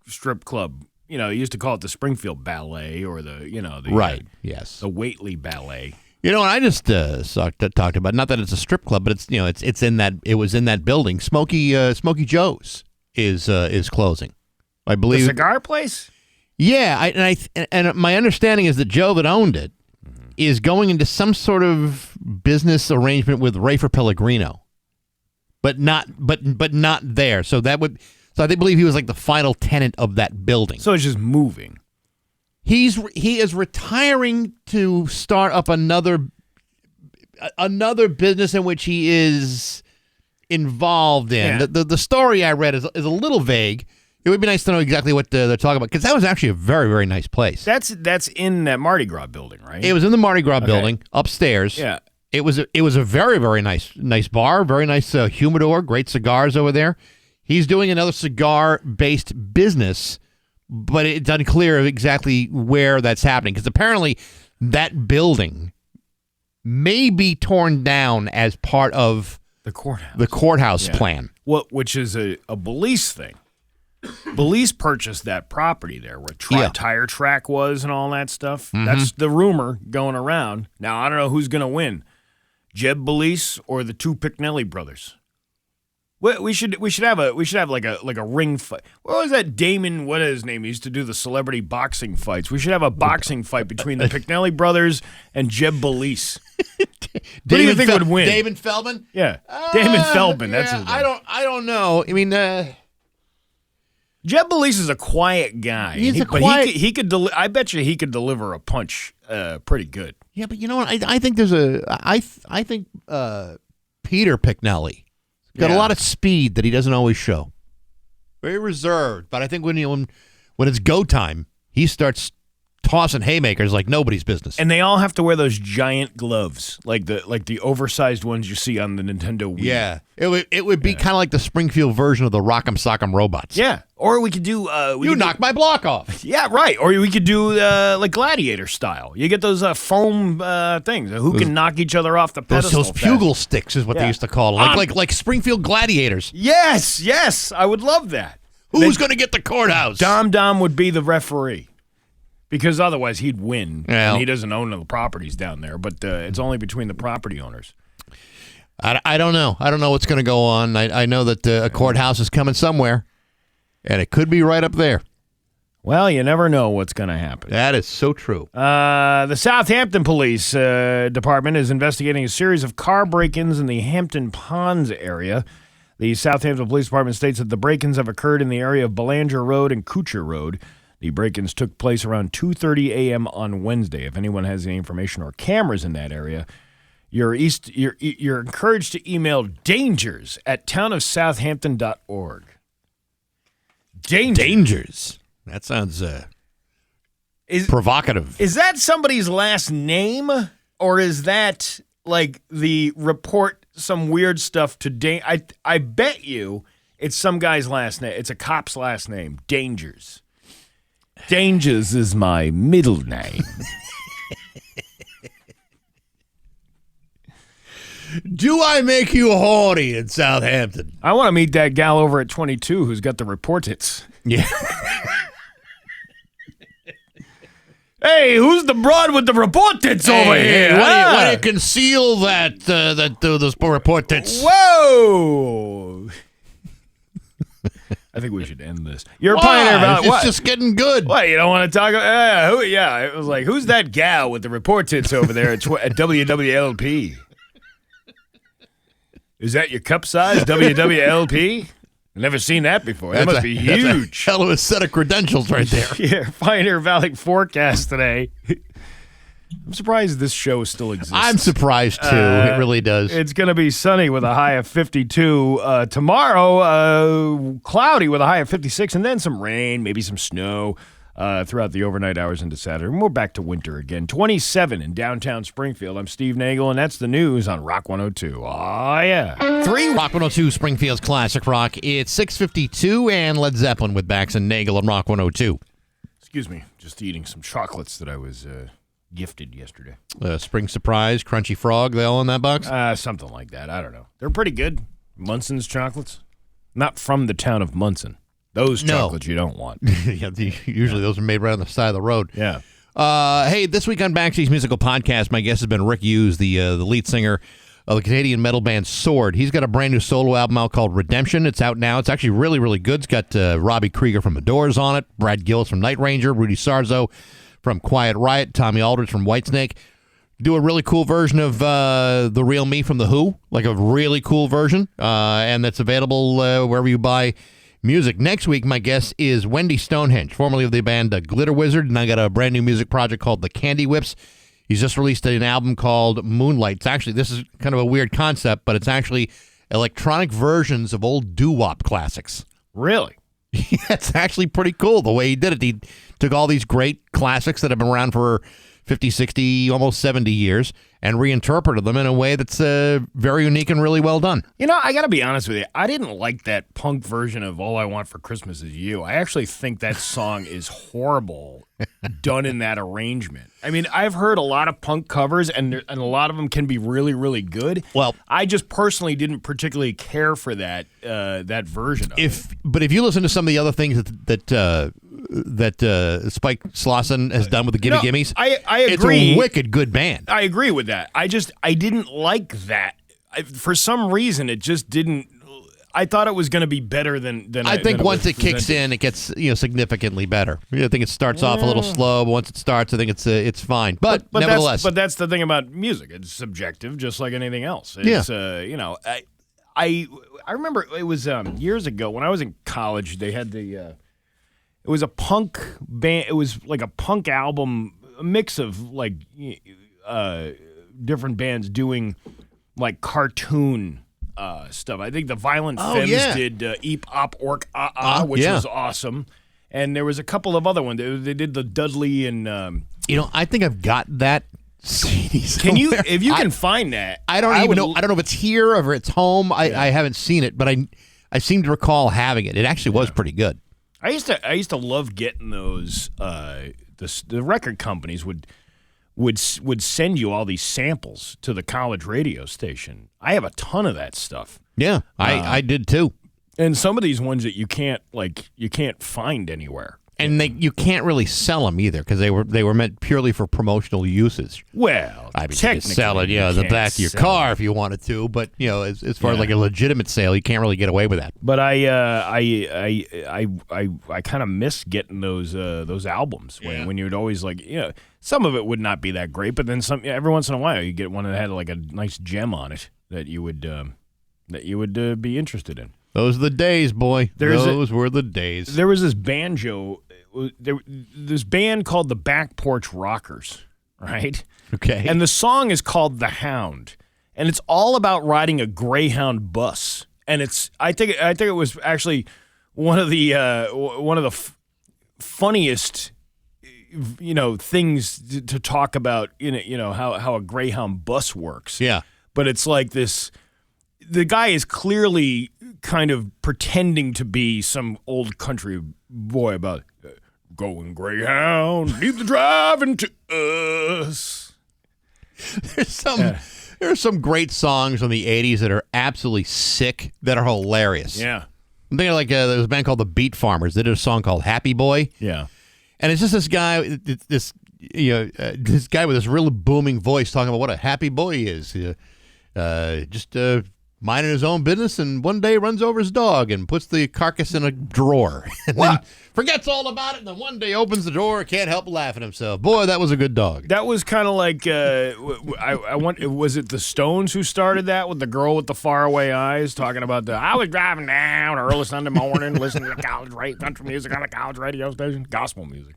strip club, you used to call it the Springfield Ballet or the right, yes, the Whately Ballet. And I just talked about, not that it's a strip club, but it's in that, it was in that building. Smokey Joe's is closing, I believe. The cigar place? Yeah, and my understanding is that Joe that owned it is going into some sort of business arrangement with Rafer Pellegrino, but not there. So I believe he was like the final tenant of that building. So it's just moving. He is retiring to start up another business in which he is involved in. Yeah. The story I read is a little vague. It would be nice to know exactly what they're talking about, because that was actually a very, very nice place. That's in that Mardi Gras building, right? It was in the Mardi Gras building upstairs. Yeah. It was a very, very nice bar, very nice humidor, great cigars over there. He's doing another cigar-based business, but it's unclear exactly where that's happening, because apparently that building may be torn down as part of the courthouse. The courthouse plan. Which is a Belize thing. Belize purchased that property there where Tire Track was and all that stuff. Mm-hmm. That's the rumor going around. Now, I don't know who's going to win, Jeb Belize or the two Picknelly brothers. We should have like a ring fight. What was that Damon? What is his name? He used to do the celebrity boxing fights. We should have a boxing fight between the Picknelly brothers and Jeb Belize. What do you think would win? Damon Feldman? Yeah, Damon Feldman. That's his name. I don't know. I mean, Jeb Belize is a quiet guy. He could. I bet you he could deliver a punch pretty good. Yeah, but you know what? I think I think Peter Picknelly got a lot of speed that he doesn't always show. Very reserved, but I think when it's go time, he starts tossing haymakers like nobody's business. And they all have to wear those giant gloves, like the oversized ones you see on the Nintendo Wii. Yeah, it would be kind of like the Springfield version of the Rock'em Sock'em Robots. Yeah, or we could do. You knocked my block off. Yeah, right. Or we could do like Gladiator style. You get those foam things. Who can knock each other off the pedestal? Those fugal sticks is what they used to call them. Like Springfield Gladiators. Yes, I would love that. Who's going to get the courthouse? Dom would be the referee. Because otherwise he'd win, and he doesn't own the properties down there. But it's only between the property owners. I don't know. I don't know what's going to go on. I know that a courthouse is coming somewhere, and it could be right up there. Well, you never know what's going to happen. That is so true. The Southampton Police Department is investigating a series of car break-ins in the Hampton Ponds area. The Southampton Police Department states that the break-ins have occurred in the area of Belanger Road and Kuchar Road. The break-ins took place around 2:30 a.m. on Wednesday. If anyone has any information or cameras in that area, you're encouraged to email dangers@townofsouthampton.org. Dangers. That sounds provocative. Is that somebody's last name, or is that like the report some weird stuff to I bet you it's some guy's last name. It's a cop's last name. Dangers. Dangers is my middle name. Do I make you horny in Southampton? I want to meet that gal over at 22 who's got the report hits. Yeah. Hey, who's the broad with the report tits over here? Why do you conceal those report tits? Whoa! I think we should end this. You're a pioneer about what? It's just getting good. What, you don't want to talk about? It was like, who's that gal with the report tits over there at WWLP? Is that your cup size, WWLP? I've never seen that before. That must be huge. That's a hell of a set of credentials right there. Yeah, Pioneer Valley forecast today. I'm surprised this show still exists. I'm surprised, too. It really does. It's going to be sunny with a high of 52. Tomorrow, cloudy with a high of 56, and then some rain, maybe some snow throughout the overnight hours into Saturday. And we're back to winter again. 27 in downtown Springfield. I'm Steve Nagle, and that's the news on Rock 102. Oh, yeah. 3 Rock 102 Springfield's Classic Rock. It's 6:52, and Led Zeppelin with Bax and Nagle on Rock 102. Excuse me, just eating some chocolates that I was gifted yesterday. Spring Surprise, Crunchy Frog, they all in that box? Something like that. I don't know. They're pretty good. Munson's chocolates. Not from the town of Munson. Those chocolates you don't want. Yeah, usually those are made right on the side of the road. Yeah. Hey, this week on Baxi's Musical Podcast, my guest has been Rick Hughes, the lead singer of the Canadian metal band Sword. He's got a brand new solo album out called Redemption. It's out now. It's actually really, really good. It's got Robbie Krieger from The Doors on it, Brad Gillis from Night Ranger, Rudy Sarzo from Quiet Riot, Tommy Aldridge from Whitesnake. Do a really cool version of The Real Me from The Who, like a really cool version, and that's available wherever you buy music. Next week, my guest is Wendy Stonehenge, formerly of the band Glitter Wizard, and I got a brand new music project called The Candy Whips. He's just released an album called Moonlight. It's actually, this is kind of a weird concept, but it's actually electronic versions of old doo-wop classics. Really? It's actually pretty cool the way he did it. He took all these great classics that have been around for 50, 60, almost 70 years and reinterpreted them in a way that's very unique and really well done. You know, I got to be honest with you. I didn't like that punk version of All I Want for Christmas Is You. I actually think that song is horrible done in that arrangement. I mean, I've heard a lot of punk covers, and a lot of them can be really, really good. Well, I just personally didn't particularly care for that version of it. But if you listen to some of the other things that Spike Slauson has done with the Gimme Gimmes, I agree. It's a wicked good band. I agree with that. I didn't like that. For some reason, it just didn't. I thought it was going to be better than I think once it kicks in, it gets significantly better. I think it starts off a little slow, but once it starts, I think it's fine. But nevertheless, that's the thing about music. It's subjective, just like anything else. It's, I remember it was years ago when I was in college. They had it was a punk band. It was like a punk album, a mix of like different bands doing like cartoon stuff. I think the Violent Femmes did Eep Op Ork which was awesome. And there was a couple of other ones. They did the Dudley and I think I've got that CD somewhere. Can you, if you can find that? I don't know. I don't know if it's here or if it's home. I haven't seen it, but I seem to recall having it. It actually was pretty good. I used to love getting those. The record companies would send you all these samples to the college radio station. I have a ton of that stuff. Yeah, I did too. And some of these ones that you can't find anywhere. And you can't really sell them either because they were meant purely for promotional usage. Well, I mean, you can sell it, in the back of your car if you wanted to, but as far as like a legitimate sale, you can't really get away with that. But I kind of miss getting those albums when you'd always some of it would not be that great, but then some every once in a while you get one that had like a nice gem on it that you would be interested in. Those are the days, boy. Those were the days. There was this banjo. This band called the Back Porch Rockers, right? Okay. And the song is called The Hound, and it's all about riding a Greyhound bus. And I think it was actually one of the funniest things to talk about. How a Greyhound bus works. Yeah. But it's like this. The guy is clearly kind of pretending to be some old country boy about going Greyhound, leave the driving to us. There's some There are some great songs from the 80s that are absolutely sick, that are hilarious. Yeah. I'm thinking like there was a band called the Beat Farmers. They did a song called Happy Boy. Yeah. And it's just this guy, this guy with this real booming voice talking about what a happy boy he is. Just minding his own business, and one day runs over his dog and puts the carcass in a drawer. And then forgets all about it, and then one day opens the drawer, can't help laughing himself. Boy, that was a good dog. That was kind of like, was it the Stones who started that with the girl with the faraway eyes talking about I was driving down early Sunday morning listening to country music on a college radio station, gospel music.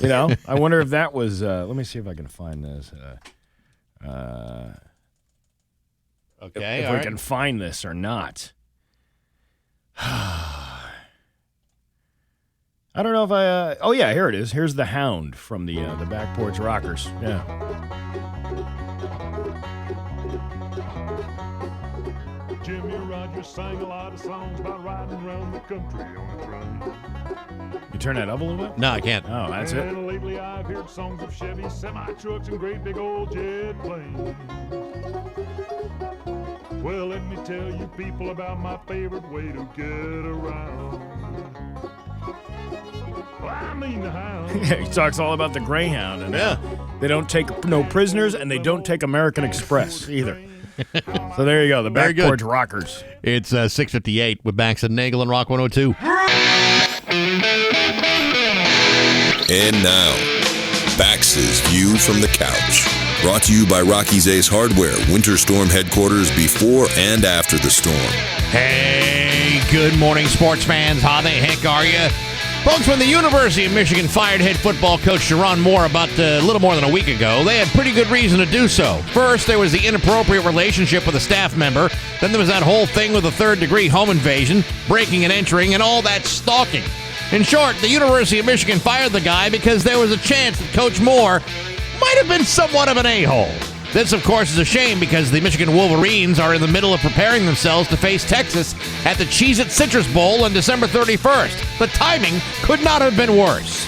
You know, I wonder if that was, let me see if I can find this. Okay, if we can find this or not. I don't know if I. Oh yeah, here it is. Here's the Hound from the Back Porch Rockers. Yeah. Jimmy Rogers sang a lot of songs about riding around the country on a train. You turn that up a little bit? No, I can't. Oh, that's it. And lately I've heard songs of Chevy semi-trucks and great big old jet planes. Well, let me tell you people about my favorite way to get around. Well, I mean the Hound. He talks all about the Greyhound, and they don't take no prisoners, and they don't take American Express either. So there you go, the Back Porch Rockers. It's 6:58 with Bax and Nagle and Rock 102. And now, Bax's View from the Couch. Brought to you by Rocky's Ace Hardware, Winter Storm headquarters before and after the storm. Hey, good morning, sports fans. How the heck are you? Folks, when the University of Michigan fired head football coach Sharon Moore about a little more than a week ago, they had pretty good reason to do so. First, there was the inappropriate relationship with a staff member. Then there was that whole thing with the third-degree home invasion, breaking and entering, and all that stalking. In short, the University of Michigan fired the guy because there was a chance that Coach Moore might have been somewhat of an a-hole. This, of course, is a shame because the Michigan Wolverines are in the middle of preparing themselves to face Texas at the Cheez-It Citrus Bowl on December 31st. The timing could not have been worse.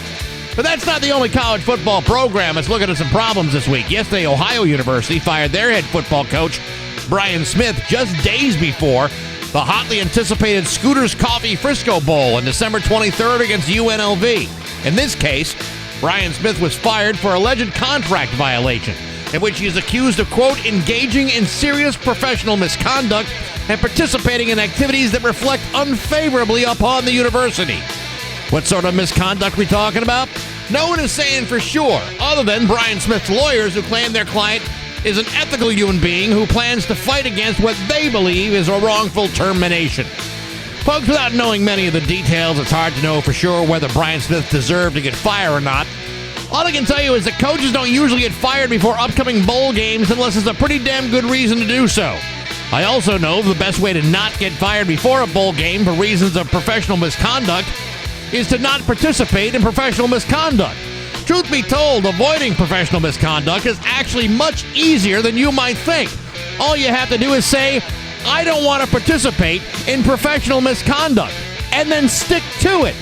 But that's not the only college football program that's looking at some problems this week. Yesterday, Ohio University fired their head football coach, Brian Smith, just days before the hotly anticipated Scooters Coffee Frisco Bowl on December 23rd against UNLV. In this case, Brian Smith was fired for alleged contract violation, in which he is accused of, quote, engaging in serious professional misconduct and participating in activities that reflect unfavorably upon the university. What sort of misconduct are we talking about? No one is saying for sure, other than Brian Smith's lawyers who claim their client is an ethical human being who plans to fight against what they believe is a wrongful termination. Folks, without knowing many of the details, it's hard to know for sure whether Brian Smith deserved to get fired or not. All I can tell you is that coaches don't usually get fired before upcoming bowl games unless there's a pretty damn good reason to do so. I also know the best way to not get fired before a bowl game for reasons of professional misconduct is to not participate in professional misconduct. Truth be told, avoiding professional misconduct is actually much easier than you might think. All you have to do is say, I don't want to participate in professional misconduct, and then stick to it.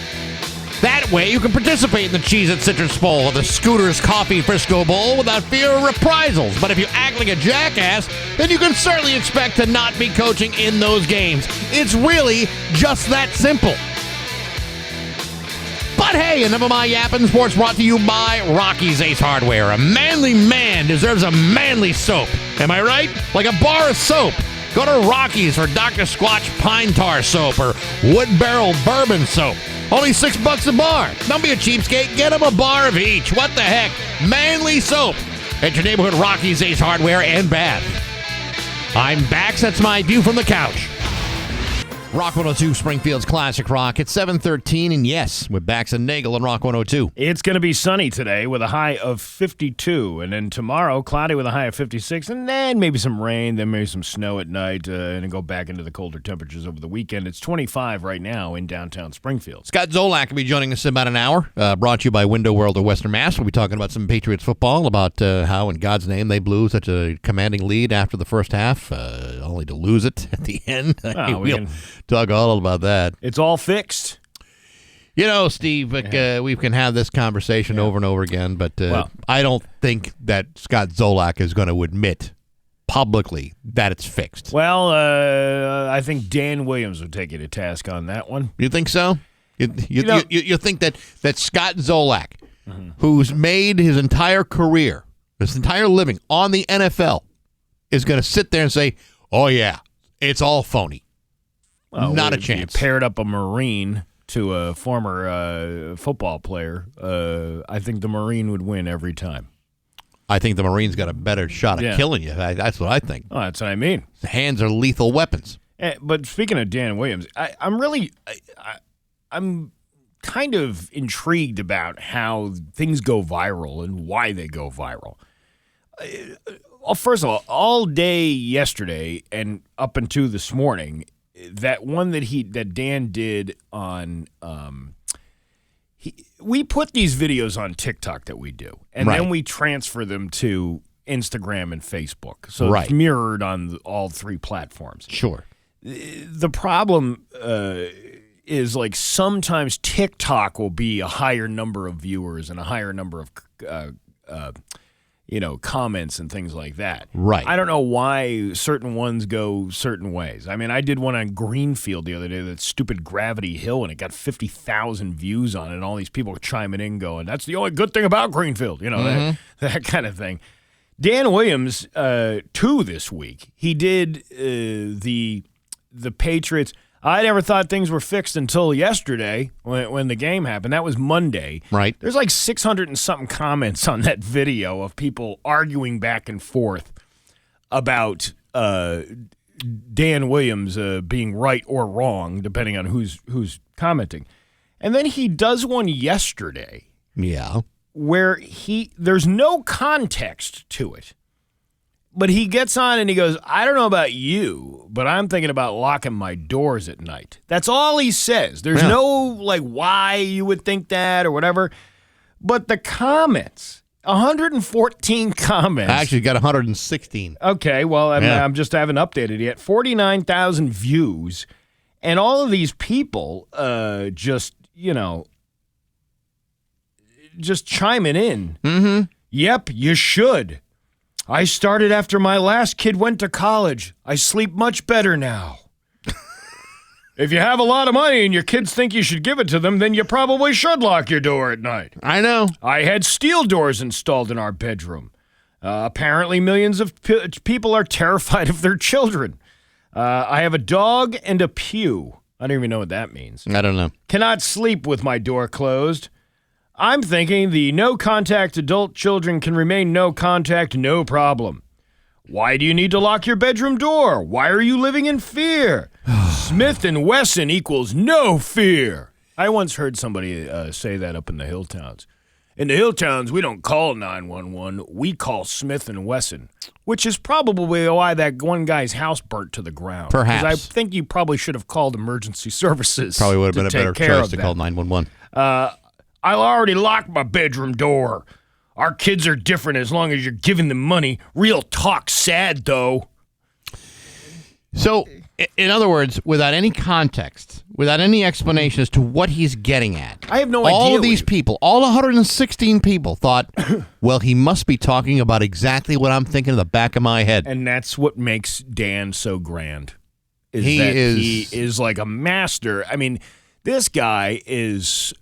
That way you can participate in the Cheez-It Citrus Bowl or the Scooters Coffee Frisco Bowl without fear of reprisals. But if you act like a jackass, then you can certainly expect to not be coaching in those games. It's really just that simple. But hey, enough of my yapping. Sports brought to you by Rocky's Ace Hardware. A manly man deserves a manly soap. Am I right? Like a bar of soap. Go to Rocky's for Dr. Squatch Pine Tar Soap or Wood Barrel Bourbon Soap. Only $6 a bar. Don't be a cheapskate. Get them a bar of each. What the heck? Manly soap at your neighborhood Rocky's Ace Hardware and Bath. I'm Bax. That's my view from the couch. Rock 102, Springfield's Classic Rock. It's 7:13, and yes, with Bax and Nagle and Rock 102. It's going to be sunny today with a high of 52, and then tomorrow, cloudy with a high of 56, and then maybe some rain, then maybe some snow at night, and then go back into the colder temperatures over the weekend. It's 25 right now in downtown Springfield. Scott Zolak will be joining us in about an hour, brought to you by Window World of Western Mass. We'll be talking about some Patriots football, about how, in God's name, they blew such a commanding lead after the first half, only to lose it at the end. We'll talk all about that. It's all fixed. You know, Steve, we can have this conversation over and over again, but I don't think that Scott Zolak is going to admit publicly that it's fixed. Well, I think Dan Williams would take you to task on that one. You think so? You think that Scott Zolak, who's made his entire career, his entire living on the NFL, is going to sit there and say, "Oh yeah, it's all phony"? Well, Not a if chance. You paired up a Marine to a former football player. I think the Marine would win every time. I think the Marine's got a better shot at killing you. That's what I think. Oh, that's what I mean. The hands are lethal weapons. But speaking of Dan Williams, I'm kind of intrigued about how things go viral and why they go viral. First of all day yesterday and up until this morning, that one that Dan did on we put these videos on TikTok that we do, and then we transfer them to Instagram and Facebook. So it's mirrored on all three platforms. Sure. The problem is like sometimes TikTok will be a higher number of viewers and a higher number of comments and things like that. Right. I don't know why certain ones go certain ways. I mean, I did one on Greenfield the other day, that stupid Gravity Hill, and it got 50,000 views on it, and all these people chiming in going, "That's the only good thing about Greenfield," that kind of thing. Dan Williams, too, this week, he did the Patriots. I never thought things were fixed until yesterday when the game happened. That was Monday. Right. There's like 600 and something comments on that video of people arguing back and forth about Dan Williams being right or wrong, depending on who's commenting. And then he does one yesterday. Yeah. Where there's no context to it. But he gets on and he goes, "I don't know about you, but I'm thinking about locking my doors at night." That's all he says. There's no, like, why you would think that or whatever. But the comments, 114 comments. I actually got 116. Okay, well, I haven't updated yet. 49,000 views. And all of these people just chiming in. Mm-hmm. Yep, you should. I started after my last kid went to college. I sleep much better now. If you have a lot of money and your kids think you should give it to them, then you probably should lock your door at night. I know. I had steel doors installed in our bedroom. Apparently millions of people are terrified of their children. I have a dog and a pew. I don't even know what that means. I don't know. Cannot sleep with my door closed. I'm thinking the no-contact adult children can remain no-contact, no problem. Why do you need to lock your bedroom door? Why are you living in fear? Smith & Wesson equals no fear. I once heard somebody say that up in the Hilltowns. In the Hilltowns, we don't call 911. We call Smith & Wesson, which is probably why that one guy's house burnt to the ground. Perhaps. 'Cause I think you probably should have called emergency services. Probably would have been a better choice to that. call 911. I'll already lock my bedroom door. Our kids are different as long as you're giving them money. Real talk sad, though. So, in other words, without any context, without any explanation as to what he's getting at, I have no idea. All of these people, all 116 people thought, well, he must be talking about exactly what I'm thinking in the back of my head. And that's what makes Dan so grand. He is like a master. I mean, this guy is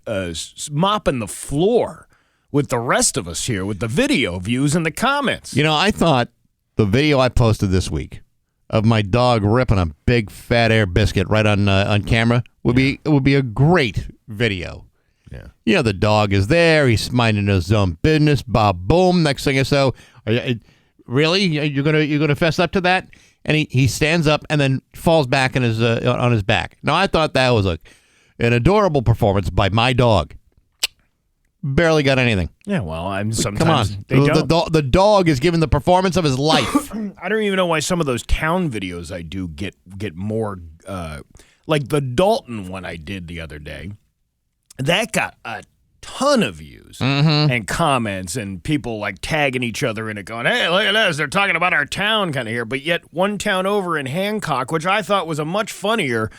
mopping the floor with the rest of us here with the video views and the comments. You know, I thought the video I posted this week of my dog ripping a big fat air biscuit right on camera would be a great video. Yeah. You know, the dog is there. He's minding his own business. Bob, boom. Next thing I saw, really? You're gonna fess up to that? And he stands up and then falls back on his back. Now, I thought that was an adorable performance by my dog. Barely got anything. Yeah, well, sometimes come on. they don't. The dog is giving the performance of his life. I don't even know why some of those town videos I do get more, like the Dalton one I did the other day. That got a ton of views and comments and people like tagging each other in it going, "Hey, look at this. They're talking about our town kind of here." But yet one town over in Hancock, which I thought was a much funnier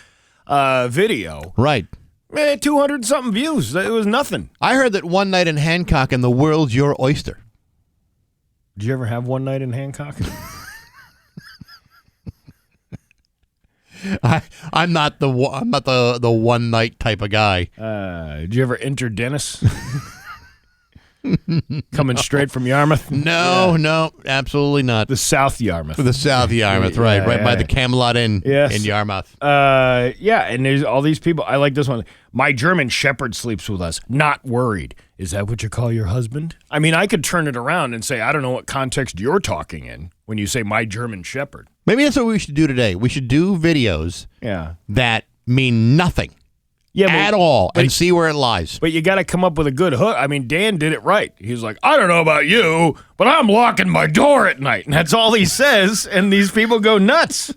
video. Right. 200-something views. It was nothing. I heard that one night in Hancock and the world's your oyster. Did you ever have one night in Hancock? I'm not the one night type of guy. Did you ever enter Dennis? Coming straight from Yarmouth? No, absolutely not. The South Yarmouth. The South Yarmouth, right by the Camelot Inn in Yarmouth. And there's all these people. I like this one. My German Shepherd sleeps with us. Not worried. Is that what you call your husband? I mean, I could turn it around and say, I don't know what context you're talking in when you say my German Shepherd. Maybe that's what we should do today. We should do videos that mean nothing. At all, and see where it lies. But you got to come up with a good hook. I mean, Dan did it right. He's like, I don't know about you, but I'm locking my door at night. And that's all he says, and these people go nuts.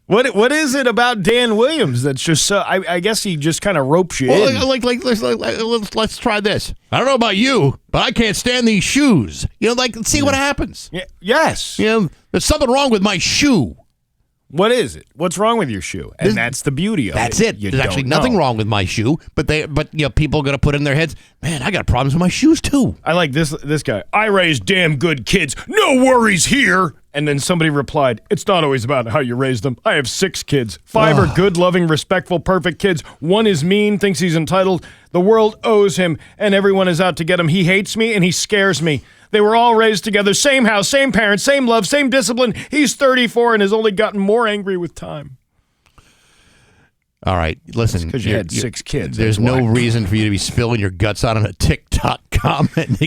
What is it about Dan Williams that's just so... I guess he just kind of ropes you in. Let's try this. I don't know about you, but I can't stand these shoes. Let's see what happens. Yes. There's something wrong with my shoe. What is it? What's wrong with your shoe? And that's the beauty of it. That's it. There's actually nothing wrong with my shoe, but people are going to put in their heads, man, I got problems with my shoes too. I like this guy. I raise damn good kids. No worries here. And then somebody replied, it's not always about how you raise them. I have 6 kids. 5 are good, loving, respectful, perfect kids. 1 is mean, thinks he's entitled. The world owes him, and everyone is out to get him. He hates me, and he scares me. They were all raised together, same house, same parents, same love, same discipline. He's 34 and has only gotten more angry with time. All right, listen. Because you had 6 kids. There's no reason for you to be spilling your guts out on a TikTok comment,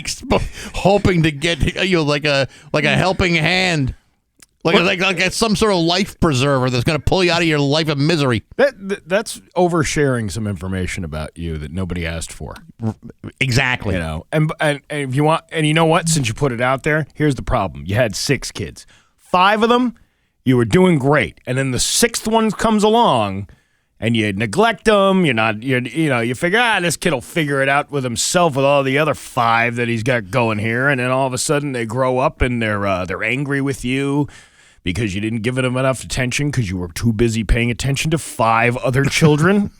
hoping to get like a helping hand, like some sort of life preserver that's going to pull you out of your life of misery. That's oversharing some information about you that nobody asked for. Exactly. And if you want, and you know what? Since you put it out there, here's the problem: you had 6 kids. 5 of them, you were doing great, and then the 6th one comes along. And you neglect them. You figure, this kid will figure it out with himself with all the other 5 that he's got going here. And then all of a sudden they grow up and they're angry with you because you didn't give them enough attention because you were too busy paying attention to 5 other children.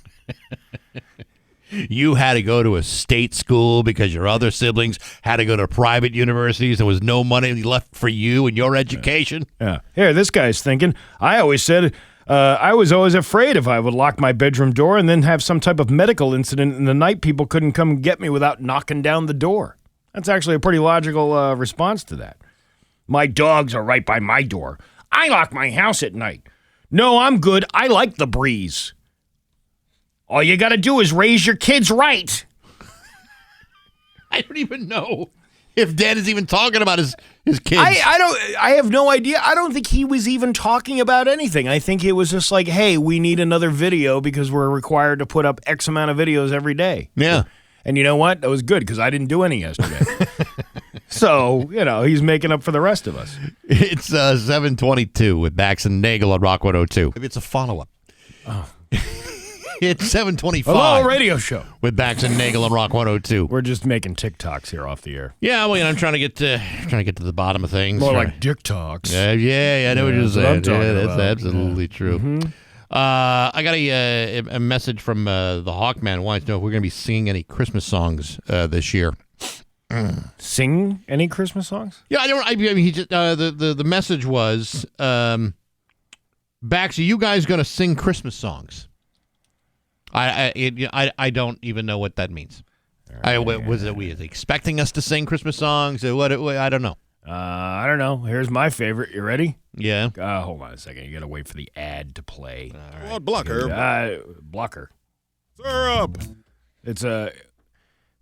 You had to go to a state school because your other siblings had to go to private universities. There was no money left for you and your education. Yeah. Here, this guy's thinking, I always said... I was always afraid if I would lock my bedroom door and then have some type of medical incident in the night, people couldn't come get me without knocking down the door. That's actually a pretty logical response to that. My dogs are right by my door. I lock my house at night. No, I'm good. I like the breeze. All you got to do is raise your kids right. I don't even know if Dan is even talking about his kids. I have no idea. I don't think he was even talking about anything. I think it was just like, hey, we need another video because we're required to put up X amount of videos every day. Yeah. And you know what? That was good because I didn't do any yesterday. So, he's making up for the rest of us. It's 7:22 with Bax and Nagle on Rock 102. Maybe it's a follow-up. Oh. It's 7:25. Hello, radio show. With Bax and Nagle on Rock 102. We're just making TikToks here off the air. Yeah, well, I'm trying to get to the bottom of things. More like dick talks. Yeah, I know what you're saying. That's about. absolutely true. Mm-hmm. I got a message from the Hawkman wanting to know if we're going to be singing any Christmas songs this year. Sing any Christmas songs? Yeah, I mean, he just the message was, Bax, are you guys going to sing Christmas songs? I don't even know what that means. Right. Was it expecting us to sing Christmas songs? What? I don't know. I don't know. Here's my favorite. You ready? Yeah. Hold on a second. You got to wait for the ad to play. All right. What blocker? Blocker. Syrup. It's a.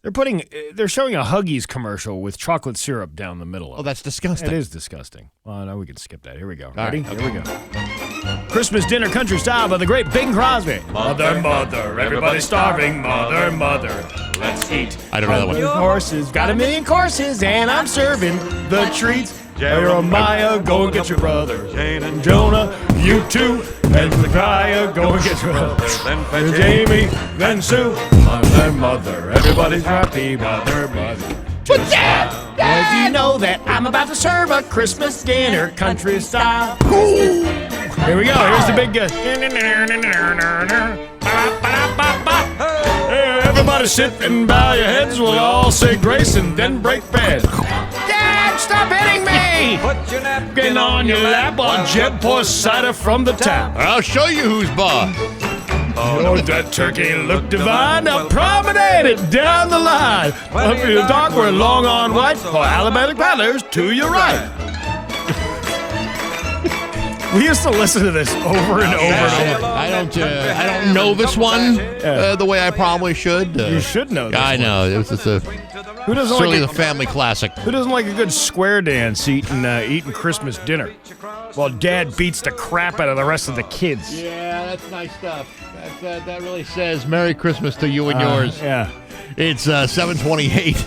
They're showing a Huggies commercial with chocolate syrup down the middle of it. Oh, that's disgusting. It is disgusting. Well, no, we can skip that. Here we go. Ready? Right, okay. Here we go. Christmas dinner country style by the great Bing Crosby. Mother, mother, everybody's starving. Mother, mother, let's eat. I don't know that one. Horses, got a million courses, and I'm serving the treats. Jeremiah, go and get your brother. Jane and Jonah, you too. And Micaiah, go and get your brother. Then Jamie, then Sue. Mother, mother, everybody's happy. Mother, mother. But Dad, you know that I'm about to serve a Christmas dinner country style. Here we go. Here's the big guy. Hey, everybody sit and bow your heads. We'll all say grace and then break bread. Dad, stop! Stop hitting me! Put your napkin on your lap while Jeb pours cider from the tap. I'll show you who's boss. Oh, that turkey looked divine. Now promenade it down the line. Up in the dark, we're long on white. For Alabama paddlers to your right. We used to listen to this over and over and over. I don't know this one the way I probably should. You should know this I know. It was just a Who doesn't certainly like the family classic. Who doesn't like a good square dance eating Christmas dinner while Dad beats the crap out of the rest of the kids? Yeah, that's nice stuff. That really says Merry Christmas to you and yours. Yeah. It's 7:28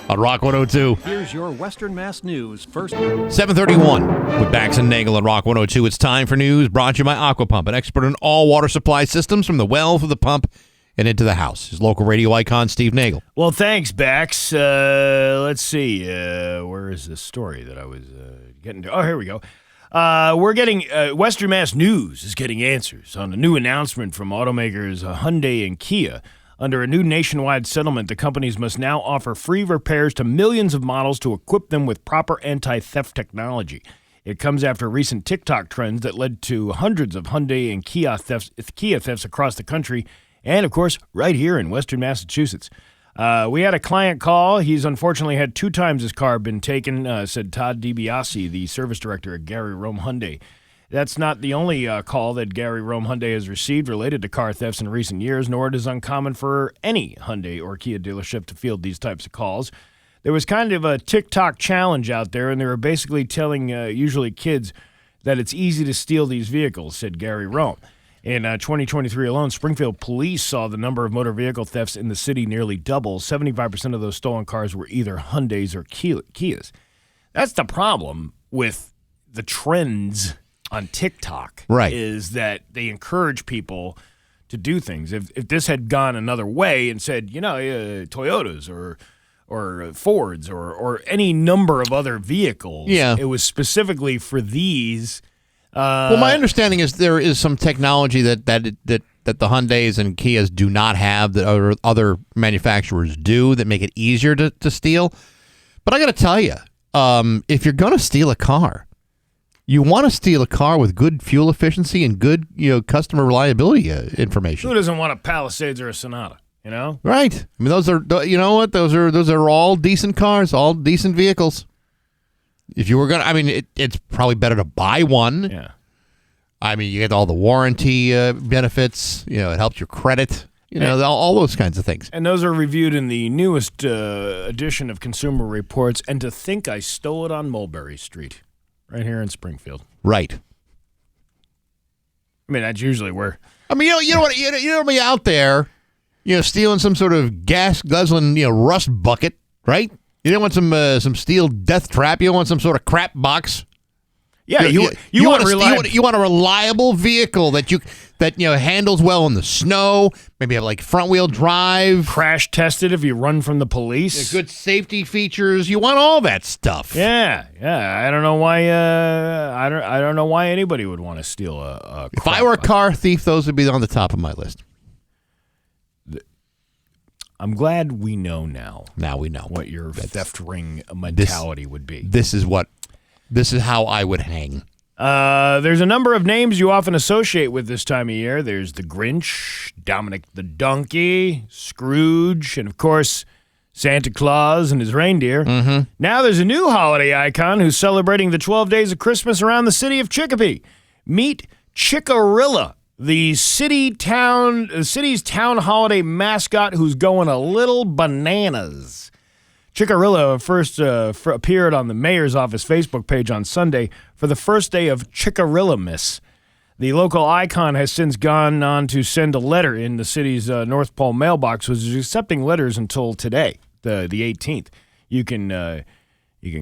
on Rock 102. Here's your Western Mass News first. 7:31 with Bax and Nagle on Rock 102. It's time for news brought to you by Aquapump, an expert in all water supply systems from the well to the pump and into the house. His local radio icon, Steve Nagle. Well, thanks, Bax. Let's see. Where is this story that I was getting to? Oh, here we go. We're getting Western Mass News is getting answers on a new announcement from automakers Hyundai and Kia. Under a new nationwide settlement, the companies must now offer free repairs to millions of models to equip them with proper anti-theft technology. It comes after recent TikTok trends that led to hundreds of Hyundai and Kia thefts across the country, and, of course, right here in Western Massachusetts. We had a client call. He's unfortunately had 2 times his car been taken, said Todd DiBiase, the service director at Gary Rome Hyundai. That's not the only call that Gary Rome Hyundai has received related to car thefts in recent years, nor it is uncommon for any Hyundai or Kia dealership to field these types of calls. There was kind of a TikTok challenge out there, and they were basically telling usually kids that it's easy to steal these vehicles, said Gary Rome. In 2023 alone, Springfield police saw the number of motor vehicle thefts in the city nearly double. 75% of those stolen cars were either Hyundais or Kias. That's the problem with the trends on TikTok, right? Is that they encourage people to do things. If this had gone another way and said, Toyotas or Fords or any number of other vehicles, it was specifically for these. Well, my understanding is there is some technology that the Hyundais and Kias do not have that other manufacturers do that make it easier to steal. But I got to tell you, if you're going to steal a car, you want to steal a car with good fuel efficiency and good, customer reliability information. Who doesn't want a Palisades or a Sonata? Right. I mean, those are, those are all decent cars, all decent vehicles. If you were going to, it's probably better to buy one. Yeah. I mean, you get all the warranty benefits. It helps your credit. All those kinds of things. And those are reviewed in the newest edition of Consumer Reports. And to think I stole it on Mulberry Street, right here in Springfield. Right. I mean, that's usually where. I mean, you don't be out there, stealing some sort of gas guzzling, rust bucket, right? You don't want some steel death trap. You don't want some sort of crap box. Yeah, you want a reliable vehicle that handles well in the snow. Maybe have like front wheel drive, crash tested if you run from the police. Good safety features. You want all that stuff. Yeah. I don't know why. I don't know why anybody would want to steal a. If I were a car thief, those would be on the top of my list. I'm glad we know now. Now we know what your theft ring mentality would be. This is how I would hang. There's a number of names you often associate with this time of year. There's the Grinch, Dominic the Donkey, Scrooge, and of course, Santa Claus and his reindeer. Mm-hmm. Now there's a new holiday icon who's celebrating the 12 days of Christmas around the city of Chicopee. Meet Chickarilla, the city's town holiday mascot who's going a little bananas. Chickarilla first appeared on the mayor's office Facebook page on Sunday for the first day of Chickarillamas. The local icon has since gone on to send a letter in the city's North Pole mailbox, which is accepting letters until today, the 18th. You can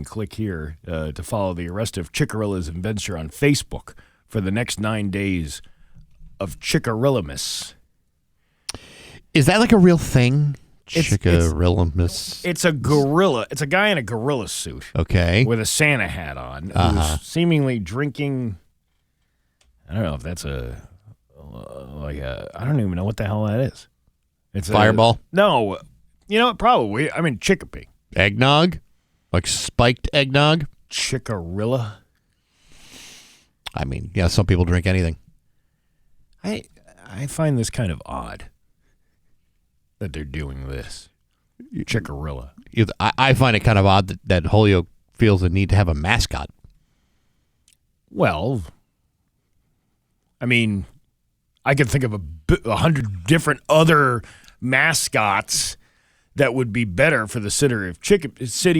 click here to follow the rest of Chickarilla's adventure on Facebook for the next 9 days of Chickarillamas. Is that like a real thing? Chickarillamas. It's a gorilla. It's a guy in a gorilla suit. Okay. With a Santa hat on, who's seemingly drinking. I don't know if that's I don't even know what the hell that is. It's Fireball? No. You know what? Probably. I mean, Chicopee. Eggnog? Like spiked eggnog? Chickarilla. I mean, yeah, some people drink anything. I find this kind of odd that they're doing this. Chickarilla. I find it kind of odd that Holyoke feels the need to have a mascot. Well, I mean, I could think of 100 different other mascots that would be better for the city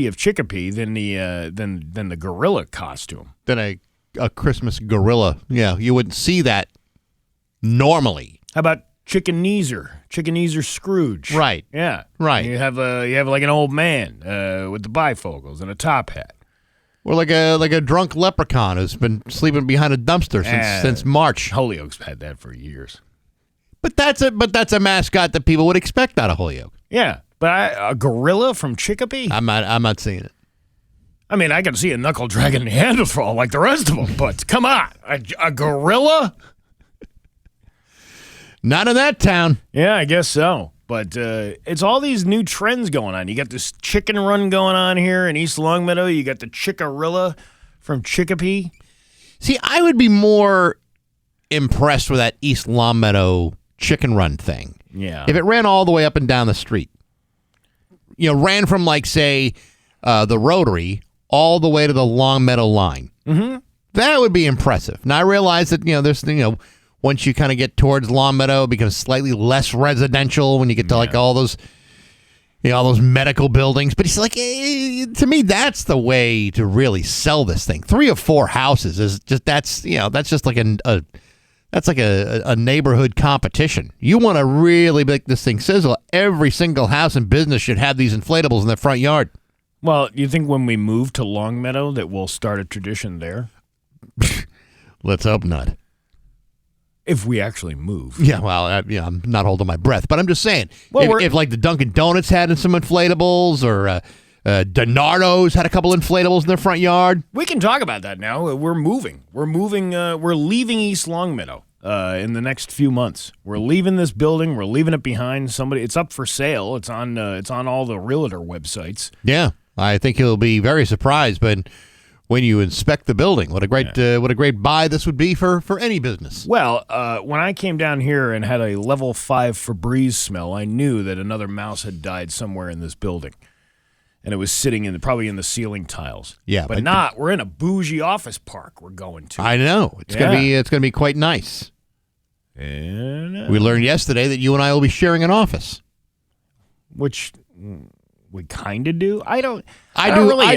of Chicopee than the gorilla costume. Than a Christmas gorilla. Yeah, you wouldn't see that normally. How about Chickeneezer Scrooge? Right. Yeah. Right. You have like an old man with the bifocals and a top hat. Or like a drunk leprechaun who's been sleeping behind a dumpster since March. Holyoke's had that for years. But that's a mascot that people would expect out of Holyoke. Yeah, but a gorilla from Chicopee? I'm not seeing it. I mean, I can see a knuckle dragging Neanderthal like the rest of them, but come on, a gorilla? Not in that town. Yeah, I guess so. But it's all these new trends going on. You got this chicken run going on here in East Longmeadow. You got the Chickarilla from Chicopee. See, I would be more impressed with that East Longmeadow chicken run thing. Yeah. If it ran all the way up and down the street. Ran from, like, say, the Rotary all the way to the Longmeadow line. Mm-hmm. That would be impressive. Now, I realize that, there's, once you kind of get towards Longmeadow, it becomes slightly less residential when you get to like all those medical buildings. But it's like, to me, that's the way to really sell this thing. 3 or 4 houses is just that's just like a neighborhood competition. You want to really make this thing sizzle. Every single house and business should have these inflatables in their front yard. Well, you think when we move to Longmeadow that we'll start a tradition there? Let's hope not. If we actually move. Yeah, well, I'm not holding my breath, but I'm just saying, well, if like the Dunkin' Donuts had some inflatables or Donardo's had a couple inflatables in their front yard. We can talk about that now. We're moving. We're leaving East Longmeadow in the next few months. We're leaving this building. We're leaving it behind. It's up for sale. It's on all the realtor websites. Yeah, I think you'll be very surprised, but when you inspect the building, what a great buy this would be for any business. Well, when I came down here and had a level 5 Febreze smell, I knew that another mouse had died somewhere in this building, and it was sitting probably in the ceiling tiles. Yeah, but not. We're in a bougie office park. We're going to. I know it's gonna be quite nice. And we learned yesterday that you and I will be sharing an office, which we kind of do. I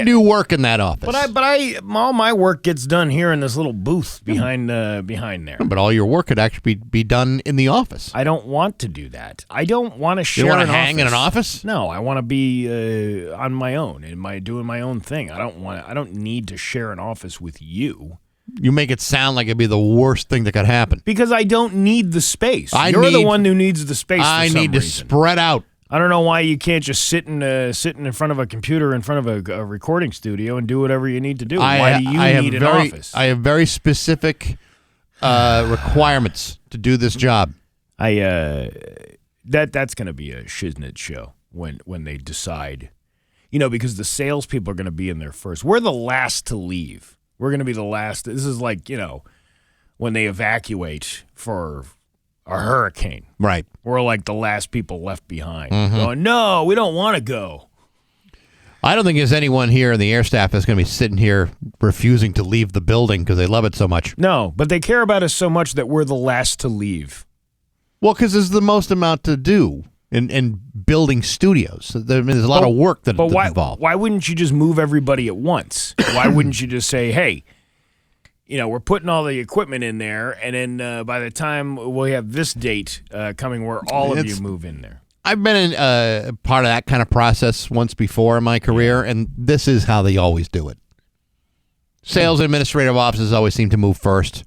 do work in that office. But all my work gets done here in this little booth behind there. But all your work could actually be done in the office. I don't want to do that. I don't want to share. You want to hang in an office? No, I want to be on my own doing my own thing. I don't need to share an office with you. You make it sound like it'd be the worst thing that could happen. Because I don't need the space. You're the one who needs the space. I need to spread out. I don't know why you can't just sit in front of a computer in front of a recording studio and do whatever you need to do. Why do you need an office? I have very specific requirements to do this job. That's going to be a shiznit show when they decide, because the salespeople are going to be in there first. We're the last to leave. We're going to be the last. This is like when they evacuate for a hurricane. Right. We're like the last people left behind. Going, no, we don't want to go. I don't think there's anyone here in the air staff that's going to be sitting here refusing to leave the building because they love it so much. No, but they care about us so much that we're the last to leave. Well, because there's the most amount to do in building studios. There's a lot of work that's involved. Why wouldn't you just move everybody at once? Why wouldn't you just say, hey, we're putting all the equipment in there, and then by the time we have this date coming where all of you move in there. I've been in part of that kind of process once before in my career, and this is how they always do it. Sales and administrative offices always seem to move first.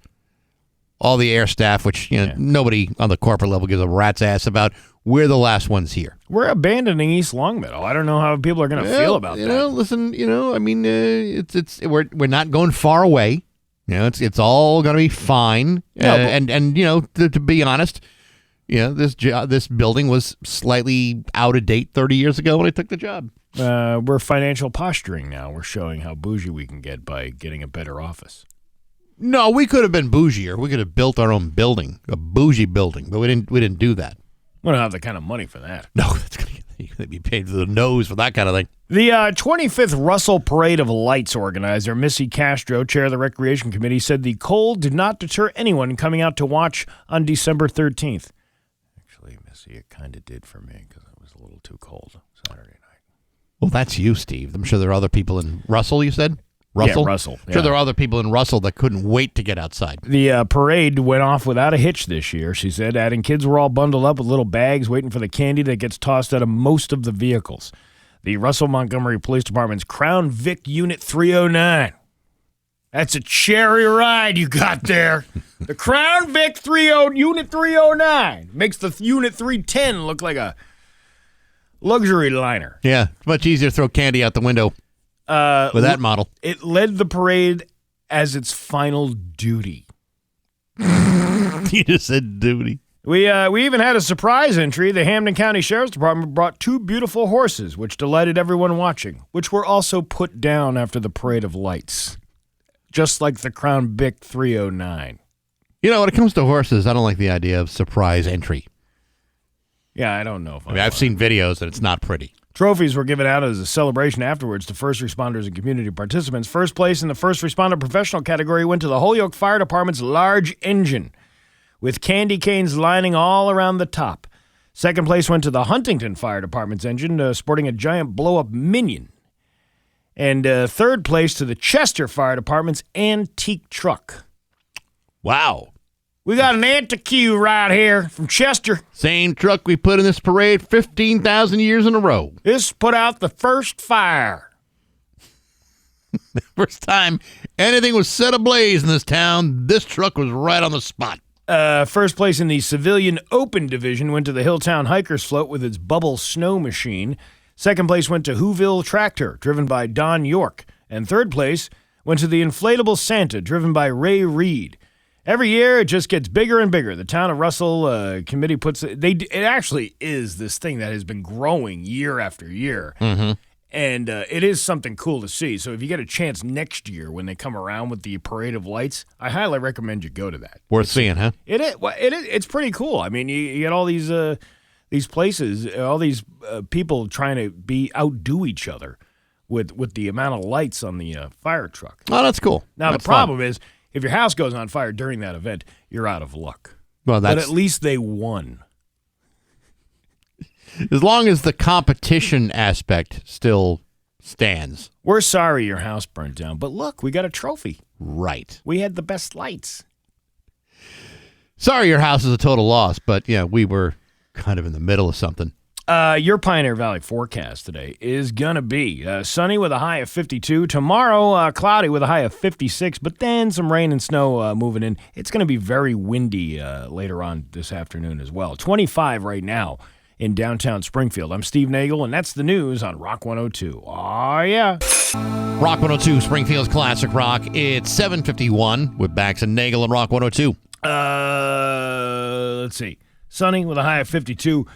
All the air staff, which nobody on the corporate level gives a rat's ass about, we're the last ones here. We're abandoning East Longmeadow. I don't know how people are going to feel about that. Listen, I mean, we're not going far away. It's all going to be fine. And to be honest, this building was slightly out of date 30 years ago when I took the job. We're financial posturing now. We're showing how bougie we can get by getting a better office. No, we could have been bougier. We could have built our own building, a bougie building, but we didn't do that. We don't have the kind of money for that. No, you're going to be paid to the nose for that kind of thing. The 25th Russell Parade of Lights organizer, Missy Castro, chair of the Recreation Committee, said the cold did not deter anyone coming out to watch on December 13th. Actually, Missy, it kind of did for me because it was a little too cold Saturday night. Well, that's you, Steve. I'm sure there are other people in Russell, you said? Russell? Yeah, Russell. I'm sure there are other people in Russell that couldn't wait to get outside. The parade went off without a hitch this year, she said, adding kids were all bundled up with little bags waiting for the candy that gets tossed out of most of the vehicles. The Russell Montgomery Police Department's Crown Vic Unit 309. That's a cherry ride you got there. The Crown Vic Unit 309 makes the Unit 310 look like a luxury liner. Yeah, it's much easier to throw candy out the window with that model. It led the parade as its final duty. You just said duty. We even had a surprise entry. The Hampden County Sheriff's Department brought 2 beautiful horses, which delighted everyone watching, which were also put down after the Parade of Lights, just like the Crown Vic 309. You know, when it comes to horses, I don't like the idea of surprise entry. Yeah, I don't know if I've seen videos and it's not pretty. Trophies were given out as a celebration afterwards to first responders and community participants. First place in the first responder professional category went to the Holyoke Fire Department's large engine, with candy canes lining all around the top. Second place went to the Huntington Fire Department's engine, sporting a giant blow-up minion. And third place to the Chester Fire Department's antique truck. Wow. We got an antique right here from Chester. Same truck we put in this parade 15,000 years in a row. This put out the first fire. The first time anything was set ablaze in this town, this truck was right on the spot. First place in the Civilian Open Division went to the Hilltown Hikers Float with its bubble snow machine. Second place went to Whoville Tractor, driven by Don York. And third place went to the Inflatable Santa, driven by Ray Reed. Every year, it just gets bigger and bigger. The Town of Russell committee puts it. It actually is this thing that has been growing year after year, and it is something cool to see. So if you get a chance next year when they come around with the Parade of Lights, I highly recommend you go to that. Worth seeing, huh? It is. Well, it's pretty cool. I mean, you get all these places, all these people trying to outdo each other with the amount of lights on the fire truck. Oh, that's cool. Now that's the problem is, if your house goes on fire during that event, you're out of luck. Well, but at least they won. As long as the competition aspect still stands. We're sorry your house burned down, but look, we got a trophy. Right. We had the best lights. Sorry your house is a total loss, but yeah, we were kind of in the middle of something. Your Pioneer Valley forecast today is going to be sunny with a high of 52. Tomorrow, cloudy with a high of 56, but then some rain and snow moving in. It's going to be very windy later on this afternoon as well. 25 right now in downtown Springfield. I'm Steve Nagle, and that's the news on Rock 102. Oh, yeah. Rock 102, Springfield's Classic Rock. It's 7:51 with Bax and Nagle and Rock 102. Let's see. Sunny with a high of 52.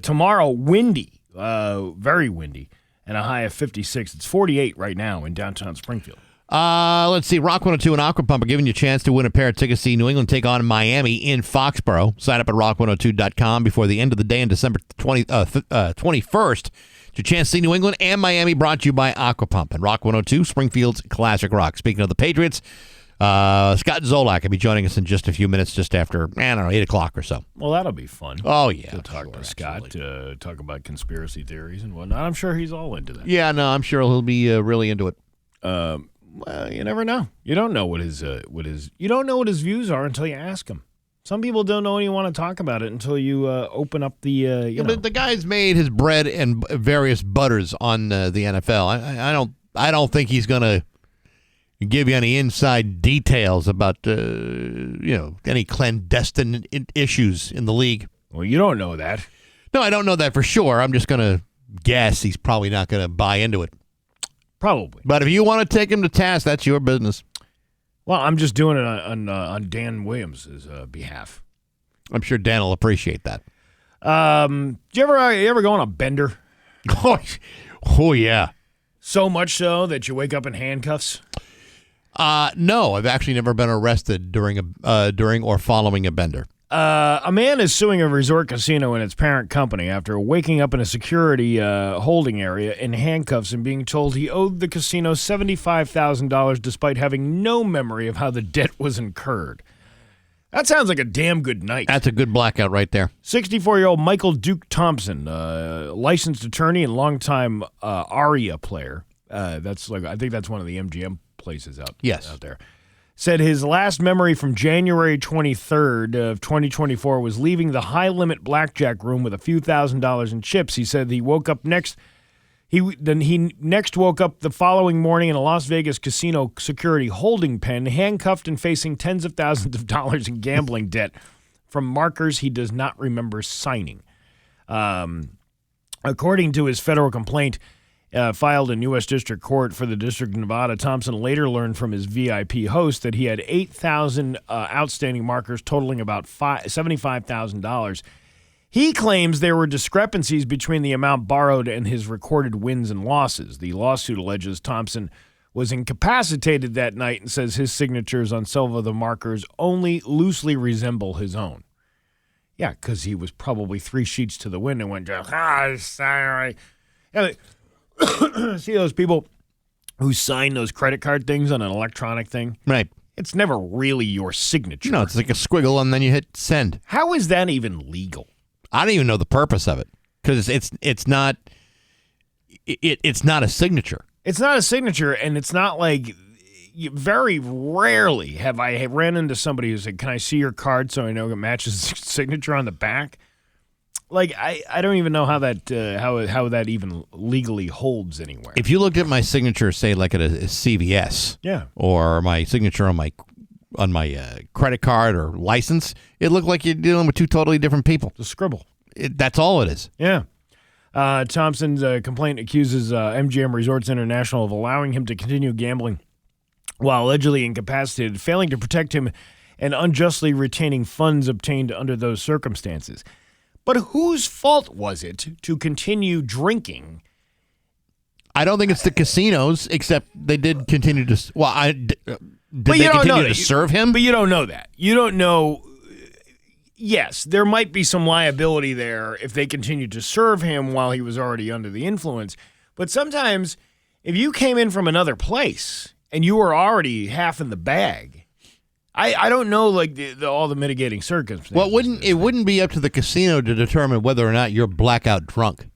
Tomorrow, windy, very windy, and a high of 56. It's 48 right now in downtown Springfield. Let's see. Rock 102 and Aqua Pump are giving you a chance to win a pair of tickets to see New England take on Miami in Foxborough. Sign up at rock102.com before the end of the day on December 21st. It's your chance to see New England and Miami, brought to you by Aqua Pump and Rock 102, Springfield's Classic Rock. Speaking of the Patriots, Scott Zolak will be joining us in just a few minutes, just after, 8 o'clock or so. Well, that'll be fun. Oh, yeah. To talk to Scott, talk about conspiracy theories and whatnot. I'm sure he's all into that. Yeah, no, I'm sure he'll be really into it. Well, you never know. You don't know what his views are until you ask him. Some people don't know you want to talk about it until you open up the. But the guy's made his bread and various butters on the NFL. I don't think he's gonna give you any inside details about any clandestine issues in the league. Well, you don't know that. No, I don't know that for sure. I'm just gonna guess he's probably not gonna buy into it. Probably. But if you want to take him to task, that's your business. Well, I'm just doing it on Dan Williams' behalf. I'm sure Dan will appreciate that. Do you ever go on a bender? Oh, yeah. So much so that you wake up in handcuffs? No, I've actually never been arrested during or following a bender. A man is suing a resort casino and its parent company after waking up in a security holding area in handcuffs and being told he owed the casino $75,000 despite having no memory of how the debt was incurred. That sounds like a damn good night. That's a good blackout right there. 64-year-old Michael Duke Thompson, licensed attorney and longtime Aria player. I think that's one of the MGM places out there. Said his last memory from January 23rd of 2024 was leaving the high-limit blackjack room with a few $1,000s in chips. He said he woke up next. He next woke up the following morning in a Las Vegas casino security holding pen, handcuffed and facing tens of thousands of dollars in gambling debt from markers he does not remember signing. According to his federal complaint, filed in U.S. District Court for the District of Nevada, Thompson later learned from his VIP host that he had 8,000 outstanding markers totaling about $75,000. He claims there were discrepancies between the amount borrowed and his recorded wins and losses. The lawsuit alleges Thompson was incapacitated that night and says his signatures on several of the markers only loosely resemble his own. Yeah, because he was probably 3 sheets to the wind and went, sorry. See those people who sign those credit card things on an electronic thing? Right. It's never really your signature. No, it's like a squiggle and then you hit send. How is that even legal? I don't even know the purpose of it because it's not a signature. It's not a signature, and it's not like very rarely have I ran into somebody who said, "Can I see your card so I know it matches the signature on the back?" Like I don't even know how that how that even legally holds anywhere. If you looked at my signature, say like at a CVS, or my signature on my credit card or license, it looked like you're dealing with 2 totally different people. The scribble. That's all it is. Yeah. Thompson's complaint accuses MGM Resorts International of allowing him to continue gambling while allegedly incapacitated, failing to protect him, and unjustly retaining funds obtained under those circumstances. But whose fault was it to continue drinking? I don't think it's the casinos, except they did continue to. Well, did they continue to serve him? But you don't know that. You don't know. Yes, there might be some liability there if they continued to serve him while he was already under the influence. But sometimes, if you came in from another place and you were already half in the bag, I don't know like all the mitigating circumstances. Well, it wouldn't be up to the casino to determine whether or not you're blackout drunk.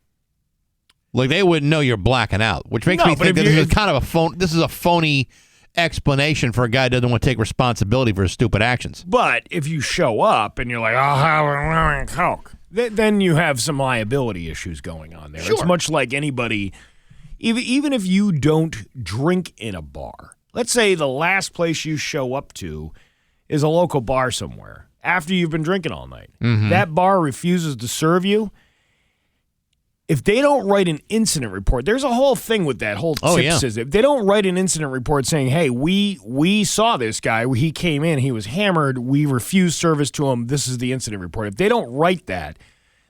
Like they wouldn't know you're blacking out, which makes me think that this is kind of a phony explanation for a guy who doesn't want to take responsibility for his stupid actions. But if you show up and you're like, I'm coke, then you have some liability issues going on there. Sure. It's much like anybody, even if you don't drink in a bar. Let's say the last place you show up to is a local bar somewhere after you've been drinking all night. Mm-hmm. That bar refuses to serve you. If they don't write an incident report, there's a whole thing with that whole tip system. If they don't write an incident report saying, hey, we saw this guy, he came in, he was hammered, we refused service to him, this is the incident report. If they don't write that,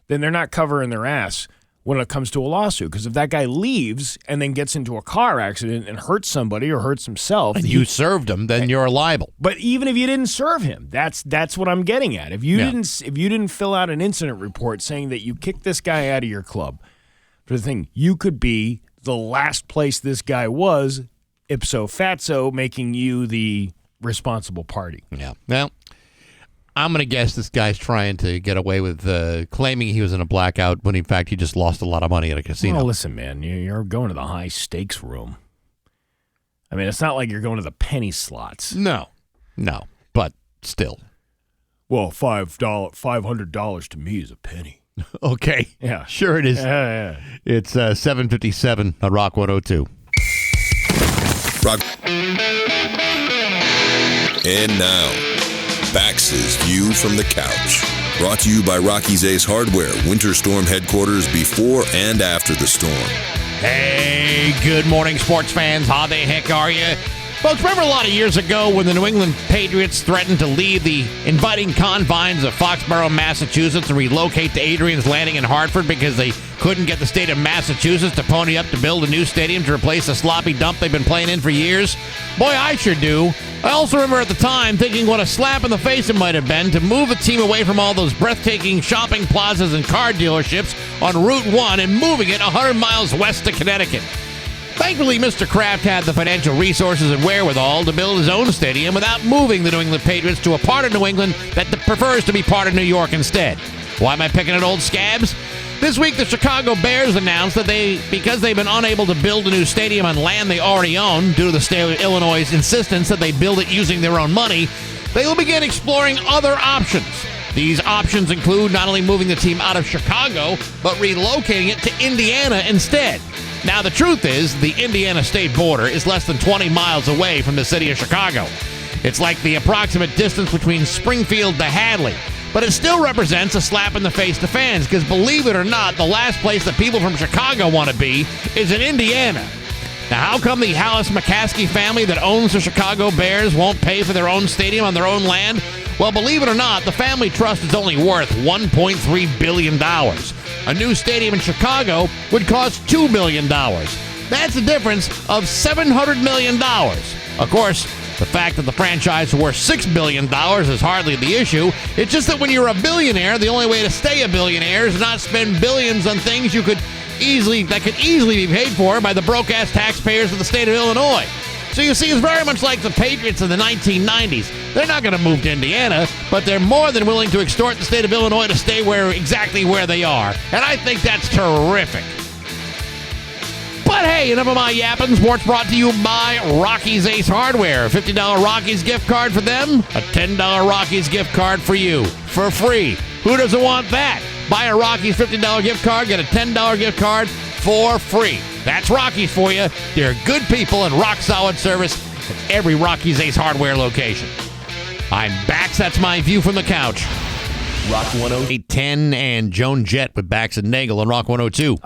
then they're not covering their ass when it comes to a lawsuit. Because if that guy leaves and then gets into a car accident and hurts somebody or hurts himself. And you served him, then you're liable. But even if you didn't serve him, that's what I'm getting at. If you didn't fill out an incident report saying that you kicked this guy out of your club, for the thing, you could be the last place this guy was, ipso fatso, making you the responsible party. Yeah. Well, I'm going to guess this guy's trying to get away with claiming he was in a blackout when, in fact, he just lost a lot of money at a casino. Well, listen, man, you're going to the high-stakes room. I mean, it's not like you're going to the penny slots. No, but still. Well, $500 to me is a penny. Okay. Yeah. Sure it is. Yeah. It's 7:57 on Rock 102. Rock. And now, Bax's View from the Couch. Brought to you by Rocky's Ace Hardware, Winter Storm headquarters before and after the storm. Hey, good morning, sports fans. How the heck are you? Folks, remember a lot of years ago when the New England Patriots threatened to leave the inviting confines of Foxborough, Massachusetts and relocate to Adrian's Landing in Hartford because they couldn't get the state of Massachusetts to pony up to build a new stadium to replace the sloppy dump they've been playing in for years? Boy, I sure do. I also remember at the time thinking what a slap in the face it might have been to move the team away from all those breathtaking shopping plazas and car dealerships on Route 1 and moving it 100 miles west to Connecticut. Thankfully, Mr. Kraft had the financial resources and wherewithal to build his own stadium without moving the New England Patriots to a part of New England that prefers to be part of New York instead. Why am I picking at old scabs? This week, the Chicago Bears announced that because they've been unable to build a new stadium on land they already own due to the state of Illinois' insistence that they build it using their own money, they will begin exploring other options. These options include not only moving the team out of Chicago, but relocating it to Indiana instead. Now, the truth is, the Indiana state border is less than 20 miles away from the city of Chicago. It's like the approximate distance between Springfield to Hadley. But it still represents a slap in the face to fans, because believe it or not, the last place that people from Chicago want to be is in Indiana. Now, how come the Hallis McCaskey family that owns the Chicago Bears won't pay for their own stadium on their own land? Well, believe it or not, the family trust is only worth $1.3 billion. A new stadium in Chicago would cost $2 billion. That's a difference of $700 million. Of course, the fact that the franchise is worth $6 billion is hardly the issue. It's just that when you're a billionaire, the only way to stay a billionaire is not spend billions on things that could easily be paid for by the broke-ass taxpayers of the state of Illinois. So you see, it's very much like the Patriots in the 1990s. They're not going to move to Indiana, but they're more than willing to extort the state of Illinois to stay exactly where they are. And I think that's terrific. But hey, enough of my yapping. Sports brought to you by Rocky's Ace Hardware. $50 Rocky's gift card for them, a $10 Rocky's gift card for you, for free. Who doesn't want that? Buy a Rocky's $50 gift card, get a $10 gift card for free. That's Rocky's for you. They're good people and rock-solid service at every Rocky's Ace Hardware location. I'm Bax. That's my view from the couch. Rock 108.10 and Joan Jett with Bax and Nagle on Rock 102.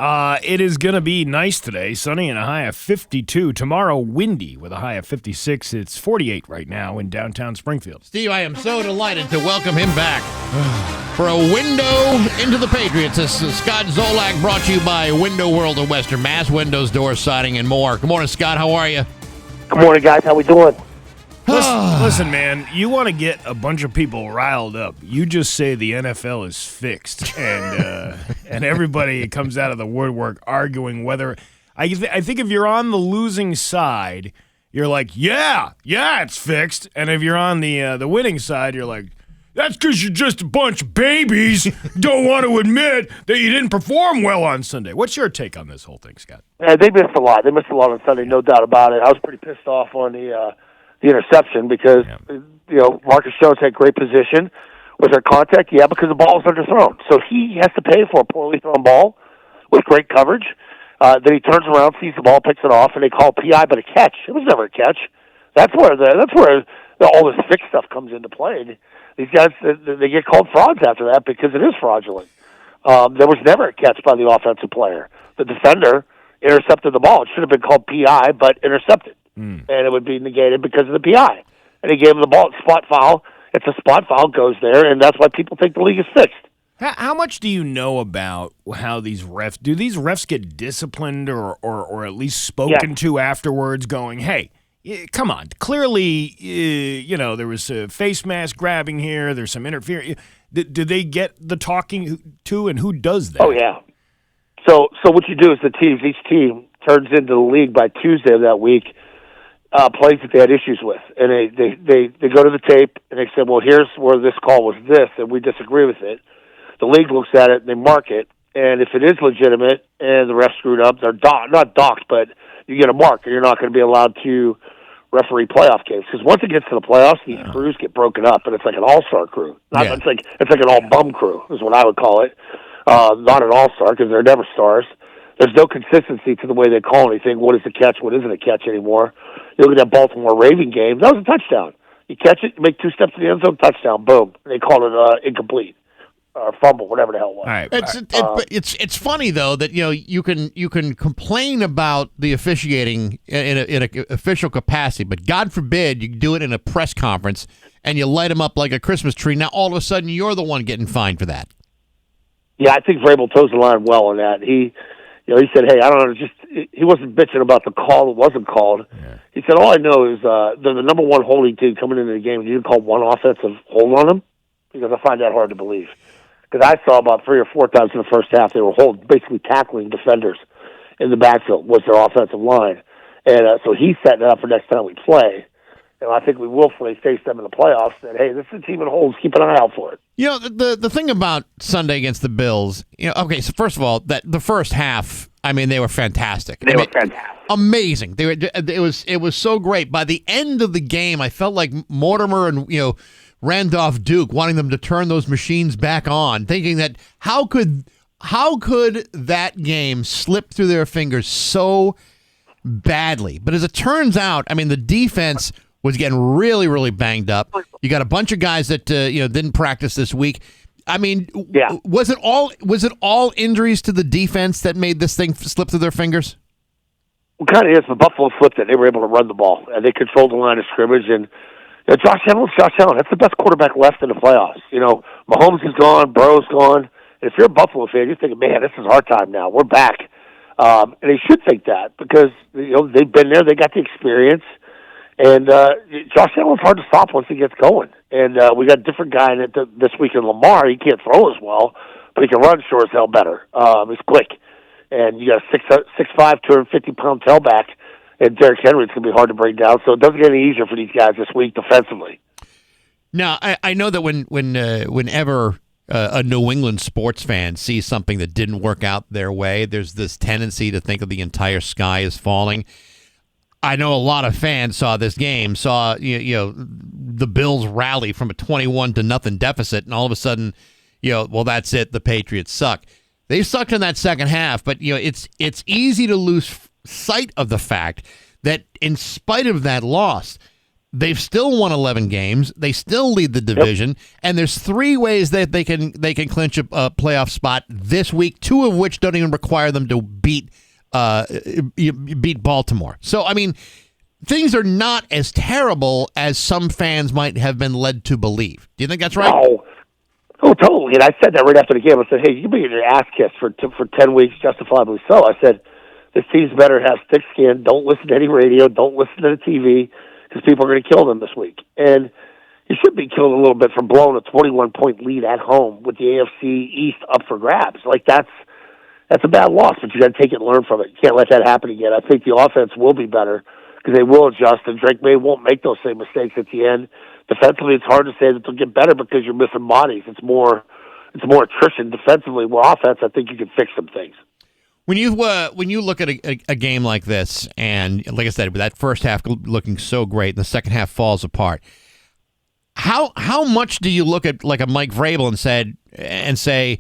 It is going to be nice today, sunny and a high of 52. Tomorrow, windy with a high of 56. It's 48 right now in downtown Springfield. Steve, I am so delighted to welcome him back for a window into the Patriots. This is Scott Zolak, brought to you by Window World of Western Mass, windows, doors, siding, and more. Good morning, Scott. How are you? Good morning, guys. How we doing? Listen, man, you want to get a bunch of people riled up. You just say the NFL is fixed, and everybody comes out of the woodwork arguing whether I think if you're on the losing side, you're like, yeah, it's fixed. And if you're on the winning side, you're like, that's because you're just a bunch of babies don't want to admit that you didn't perform well on Sunday. What's your take on this whole thing, Scott? They missed a lot. They missed a lot on Sunday, no doubt about it. I was pretty pissed off on the interception because, Marcus Jones had great position. Was there contact? Yeah, because the ball was underthrown. So he has to pay for a poorly thrown ball with great coverage. Then he turns around, sees the ball, picks it off, and they call PI, but a catch. It was never a catch. That's where all this fixed stuff comes into play. These guys, they get called frauds after that because it is fraudulent. There was never a catch by the offensive player. The defender intercepted the ball. It should have been called PI, but intercepted. And it would be negated because of the PI. And he gave him the ball. It's spot foul. It's a spot foul, goes there, and that's why people think the league is fixed. How much do you know about how these refs – do these refs get disciplined or at least spoken to afterwards going, hey, come on, clearly, there was a face mask grabbing here, there's some interference. Do they get the talking to, and who does that? Oh, yeah. So what you do is each team turns into the league by Tuesday of that week, plays that they had issues with. And they go to the tape, and they say, well, here's where this call was this, and we disagree with it. The league looks at it, and they mark it. And if it is legitimate and the ref screwed up, they're not docked, but you get a mark, and you're not going to be allowed to referee playoff games. Because once it gets to the playoffs, these crews get broken up, and it's like an all-star crew. It's like an all-bum crew is what I would call it. Not an all-star because they're never stars. There's no consistency to the way they call anything. What is a catch? What isn't a catch anymore? You look at that Baltimore Raven game. That was a touchdown. You catch it, you make 2 steps to the end zone, touchdown, boom. And they called it incomplete. or fumble, whatever the hell it was. All right. It's funny though that you can complain about the officiating in an official capacity, but God forbid you do it in a press conference and you light them up like a Christmas tree. Now all of a sudden you're the one getting fined for that. Yeah, I think Vrabel toes the line well on that. He said, "Hey, I don't know." He wasn't bitching about the call that wasn't called. Yeah. He said, "All I know is they're the number one holding team coming into the game, and you didn't call one offensive hold on them," because I find that hard to believe. Because I saw about 3 or 4 times in the first half they were basically tackling defenders in the backfield was their offensive line. And so he's setting it up for next time we play. And I think we willfully face them in the playoffs and, hey, this is a team that holds. Keep an eye out for it. The thing about Sunday against the Bills, okay, so first of all, that the first half, I mean, they were fantastic. They were fantastic. Amazing. It was so great. By the end of the game, I felt like Mortimer and, Randolph Duke wanting them to turn those machines back on, thinking that how could that game slip through their fingers so badly? But as it turns out, I mean, the defense was getting really, really banged up. You got a bunch of guys that didn't practice this week. I mean, yeah. Was it all injuries to the defense that made this thing slip through their fingers? Well, kind of is. But Buffalo flipped it. They were able to run the ball, and they controlled the line of scrimmage. And Josh Allen. That's the best quarterback left in the playoffs. Mahomes is gone, Burrow's gone. And if you're a Buffalo fan, you're thinking, man, this is our time now. We're back. And they should think that because they've been there, they got the experience. And Josh Allen's hard to stop once he gets going. And we got a different guy in it this week in Lamar. He can't throw as well, but he can run sure as hell better. He's quick. And you got a 6'5", 250-pound tailback, and Derrick Henry. It's going to be hard to bring down. So it doesn't get any easier for these guys this week defensively. Now, I know that whenever a New England sports fan sees something that didn't work out their way, there's this tendency to think of the entire sky is falling. I know a lot of fans saw this game, the Bills rally from a 21-0 deficit, and all of a sudden, well, that's it. The Patriots suck. They sucked in that second half, but it's easy to lose sight of the fact that in spite of that loss, they've still won 11 games. They still lead the division, and there's 3 ways that they can clinch a playoff spot this week. 2 of which don't even require them to beat Baltimore. So, I mean, things are not as terrible as some fans might have been led to believe. Do you think that's right? No. Oh, totally. And I said that right after the game. I said, hey, you've been getting your ass kissed for 10 weeks, justifiably so. I said, this team's better have thick skin. Don't listen to any radio. Don't listen to the TV because people are going to kill them this week. And you should be killed a little bit for blowing a 21-point lead at home with the AFC East up for grabs. Like, that's a bad loss, but you got to take it and learn from it. You can't let that happen again. I think the offense will be better because they will adjust, and Drake May won't make those same mistakes at the end. Defensively, it's hard to say that they'll get better because you're missing bodies. It's more attrition defensively. Where offense, I think you can fix some things. When you look at a game like this, and like I said, with that first half looking so great, and the second half falls apart, how much do you look at like a Mike Vrabel and say,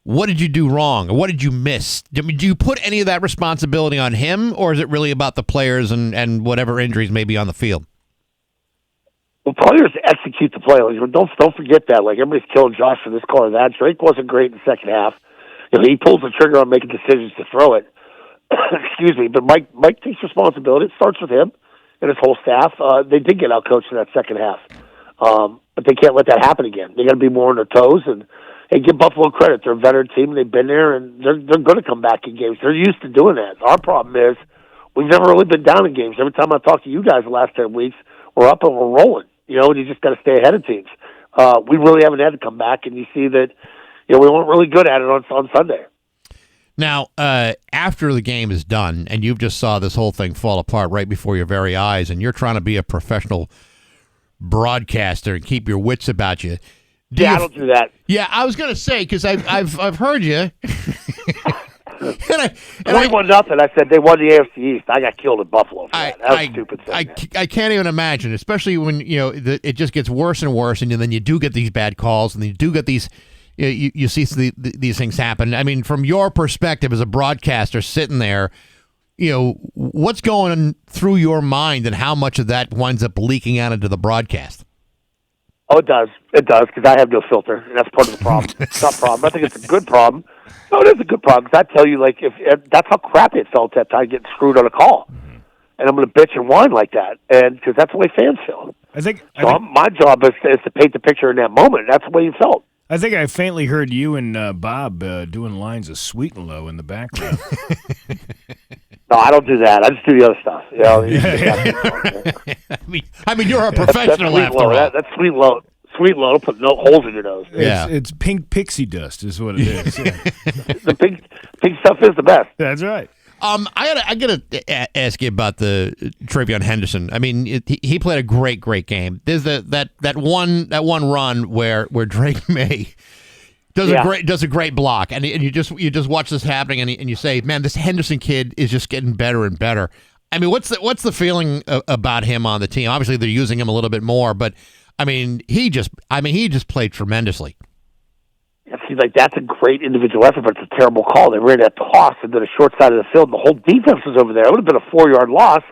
what did you do wrong, or what did you miss? Do you put any of that responsibility on him, or is it really about the players and whatever injuries may be on the field? Well, players execute the play. Like, don't forget that. Like, everybody's killing Josh for this call or that. Drake wasn't great in the second half. He pulls the trigger on making decisions to throw it. Excuse me. But Mike takes responsibility. It starts with him and his whole staff. They did get outcoached in that second half. But they can't let that happen again. They got to be more on their toes. And, hey, give Buffalo credit. They're a veteran team. They've been there, and they're going to come back in games. They're used to doing that. Our problem is we've never really been down in games. Every time I talk to you guys the last 10 weeks, we're up and we're rolling. And you just got to stay ahead of teams. We really haven't had to come back, and you see that we weren't really good at it on Sunday. Now, after the game is done, and you've just saw this whole thing fall apart right before your very eyes, and you're trying to be a professional broadcaster and keep your wits about you. I don't do that. Yeah, I was going to say, because I've heard you. And 21-0. I said they won the AFC East. I got killed in Buffalo for that. That was a stupid thing. I can't even imagine, especially when it just gets worse and worse, and then you do get these bad calls, and you do get these. You see these things happen. I mean, from your perspective as a broadcaster sitting there, what's going through your mind, and how much of that winds up leaking out into the broadcast? Oh, it does. It does, because I have no filter, and that's part of the problem. It's not a problem. I think it's a good problem. No, it is a good problem, because I tell you, like, if that's how crappy it felt that time getting screwed on a call. And I'm going to bitch and whine like that, and because that's the way fans feel. My job is to paint the picture in that moment. That's the way you felt. I think I faintly heard you and Bob doing lines of Sweet and Low in the background. No, I don't do that. I just do the other stuff. You know, I mean, you're a professional that's after all. That's Sweet Low. Sweet Low, don't put no holes in your nose. It's pink pixie dust is what it is. Yeah. The pink stuff is the best. That's right. I gotta ask you about the Travion Henderson. I mean, he played a great game. There's that one run where Drake May does a great block, and you just watch this happening, and you say, man, this Henderson kid is just getting better and better. I mean, what's the feeling about him on the team? Obviously, they're using him a little bit more, but I mean, he just played tremendously. It seems like that's a great individual effort, but it's a terrible call. They ran that toss into the short side of the field, and the whole defense was over there. It would have been a 4-yard loss.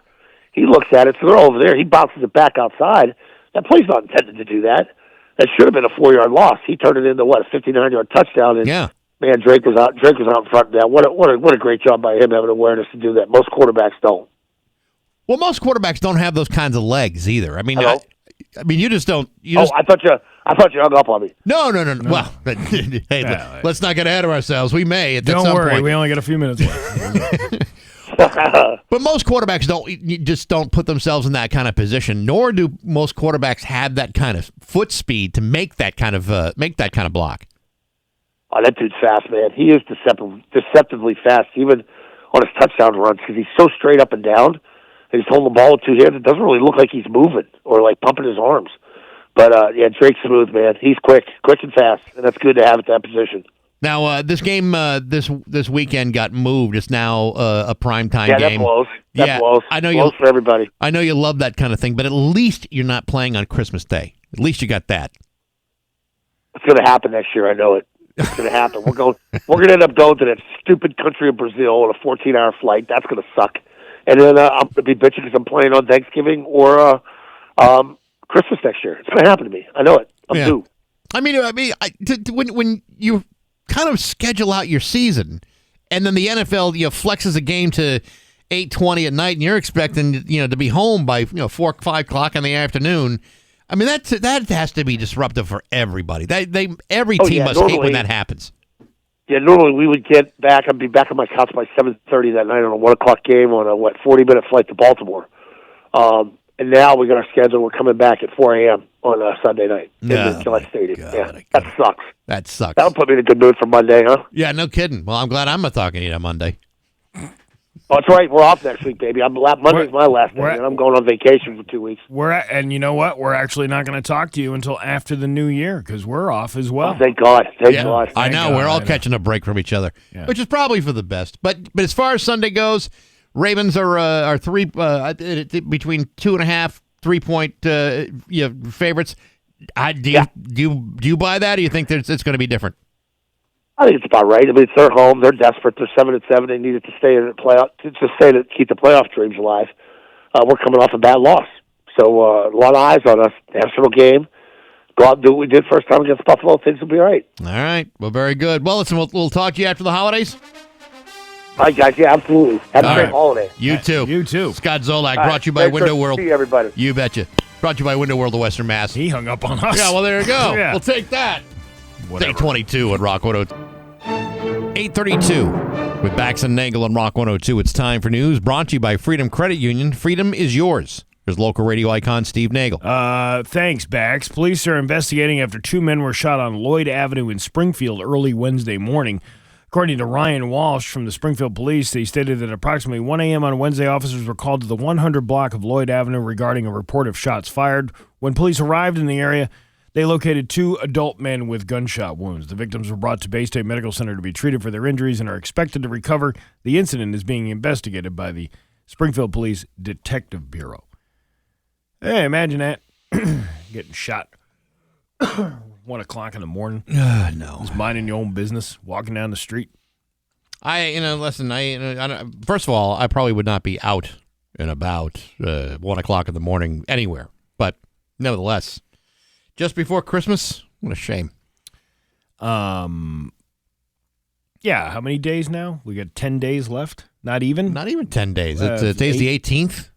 He looks at it, so they're over there. He bounces it back outside. That play's not intended to do that. That should have been a 4-yard loss. He turned it into a 59-yard touchdown. And man, Drake was out in front of that. What a great job by him having awareness to do that. Most quarterbacks don't. Well, most quarterbacks don't have those kinds of legs either. I mean, I mean, you just don't. I thought you hung up on me. No. Well, hey, let's not get ahead of ourselves. We may. Don't worry, we only got a few minutes left. But most quarterbacks don't put themselves in that kind of position. Nor do most quarterbacks have that kind of foot speed to make that kind of block. Oh, that dude's fast, man. He is deceptively fast, even on his touchdown runs, because he's so straight up and down. And he's holding the ball with two hands. It doesn't really look like he's moving or like pumping his arms. But Drake's smooth, man. He's quick and fast, and that's good to have at that position. Now, this game this weekend got moved. It's now a primetime game. Yeah, that blows. That blows. I know blows for everybody. I know you love that kind of thing, but at least you're not playing on Christmas Day. At least you got that. It's going to happen next year. I know it. It's going to happen. We're going to end up going to that stupid country of Brazil on a 14-hour flight. That's going to suck. And then I'm going to be bitching because I'm playing on Thanksgiving or Christmas next year. It's going to happen to me. I know it. I'm due. I mean, when you kind of schedule out your season, and then the NFL flexes a game to 8:20 at night, and you're expecting to be home by 4 or 5 o'clock in the afternoon. I mean, that has to be disruptive for everybody. Every team must hate when that happens. Yeah, normally we would get back. I'd be back on my couch by 7:30 that night on a 1 o'clock game on a 40-minute flight to Baltimore. And now we got our schedule. We're coming back at 4 a.m. on a Sunday night in the Gillette Stadium. That sucks. That sucks. That'll put me in a good mood for Monday, huh? Yeah, no kidding. Well, I'm glad I'm not talking to you on Monday. Oh, that's right. We're off next week, baby. Monday's my last day, and I'm going on vacation for 2 weeks. And you know what? We're actually not going to talk to you until after the new year because we're off as well. Oh, thank God. Thank God. I know. We're all catching a break from each other, which is probably for the best. But as far as Sunday goes, Ravens are three between 2.5, 3-point favorites. Do you buy that? Or do you think it's going to be different? I think it's about right. I mean, it's their home. They're desperate. They're 7-7. They needed to stay in the playoff to keep the playoff dreams alive. We're coming off a bad loss, so a lot of eyes on us. National game. Go out and do what we did first time against Buffalo. Things will be all right. All right. Well, very good. Well, listen, we'll talk to you after the holidays. All right, guys. Yeah, absolutely. Have a great holiday. You too. You too. Scott Zolak, brought to you by Window World. See everybody. You betcha. Brought to you by Window World of Western Mass. He hung up on us. Yeah, well, there you go. Yeah. We'll take that. Whatever. Day 22 at Rock 102. 8:32 with Bax and Nagle on Rock 102. It's time for news brought to you by Freedom Credit Union. Freedom is yours. There's local radio icon Steve Nagle. Thanks, Bax. Police are investigating after 2 men were shot on Lloyd Avenue in Springfield early Wednesday morning. According to Ryan Walsh from the Springfield Police, they stated that approximately 1 a.m. on Wednesday, officers were called to the 100 block of Lloyd Avenue regarding a report of shots fired. When police arrived in the area, they located 2 adult men with gunshot wounds. The victims were brought to Bay State Medical Center to be treated for their injuries and are expected to recover. The incident is being investigated by the Springfield Police Detective Bureau. Hey, imagine that. Getting shot 1 o'clock in the morning. No. Just minding your own business, walking down the street. Listen, first of all, I probably would not be out and about 1 o'clock in the morning anywhere. But nevertheless, Just before Christmas? What a shame. Yeah, how many days now? We got 10 days left? Not even? Not even 10 days. Today's the 18th.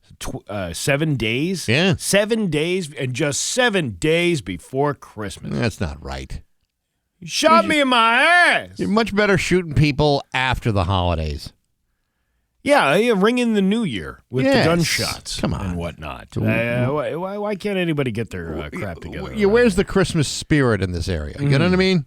7 days? Yeah. 7 days, and just 7 days before Christmas. That's not right. You shot me in my ass. You're much better shooting people after the holidays. Yeah, ring in the new year with the Yes. gunshots. Come on. And whatnot. Why can't anybody get their crap together? Where's the Christmas spirit in this area? You know what I mean?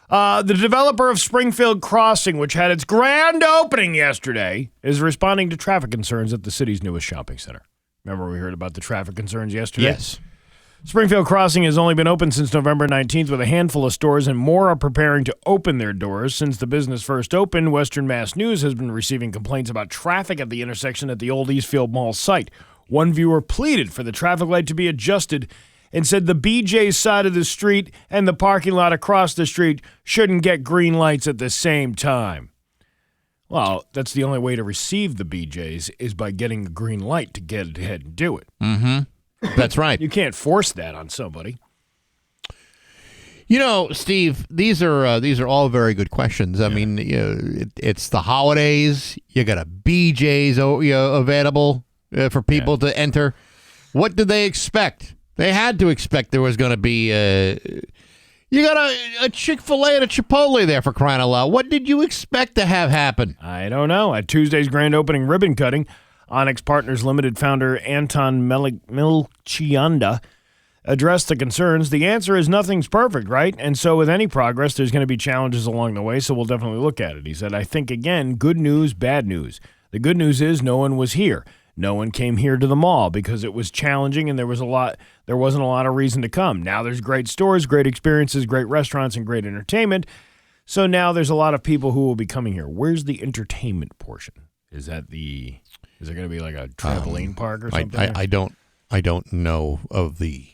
The developer of Springfield Crossing, which had its grand opening yesterday, is responding to traffic concerns at the city's newest shopping center. Remember we heard about the traffic concerns yesterday? Yes. Springfield Crossing has only been open since November 19th with a handful of stores, and more are preparing to open their doors. Since the business first opened, Western Mass News has been receiving complaints about traffic at the intersection at the old Eastfield Mall site. One viewer pleaded for the traffic light to be adjusted and said the BJ's side of the street and the parking lot across the street shouldn't get green lights at the same time. Well, that's the only way to receive the BJ's is by getting a green light to get ahead and do it. Mm-hmm. That's right. You can't force that on somebody. You know, Steve, these are all very good questions. I mean, it's the holidays. You got a BJ's available for people to enter. What did they expect? They had to expect there was going to be you got a Chick-fil-A and a Chipotle there, for crying out loud. What did you expect to have happen? I don't know. At Tuesday's grand opening ribbon cutting, Onyx Partners Limited founder Anton Melchianda addressed the concerns. The answer is nothing's perfect, right? And so with any progress, there's going to be challenges along the way, so we'll definitely look at it. He said, I think, again, good news, bad news. The good news is no one was here. No one came here to the mall because it was challenging and there wasn't a lot of reason to come. Now there's great stores, great experiences, great restaurants, and great entertainment. So now there's a lot of people who will be coming here. Where's the entertainment portion? Is there going to be like a trampoline park or something? I don't know of the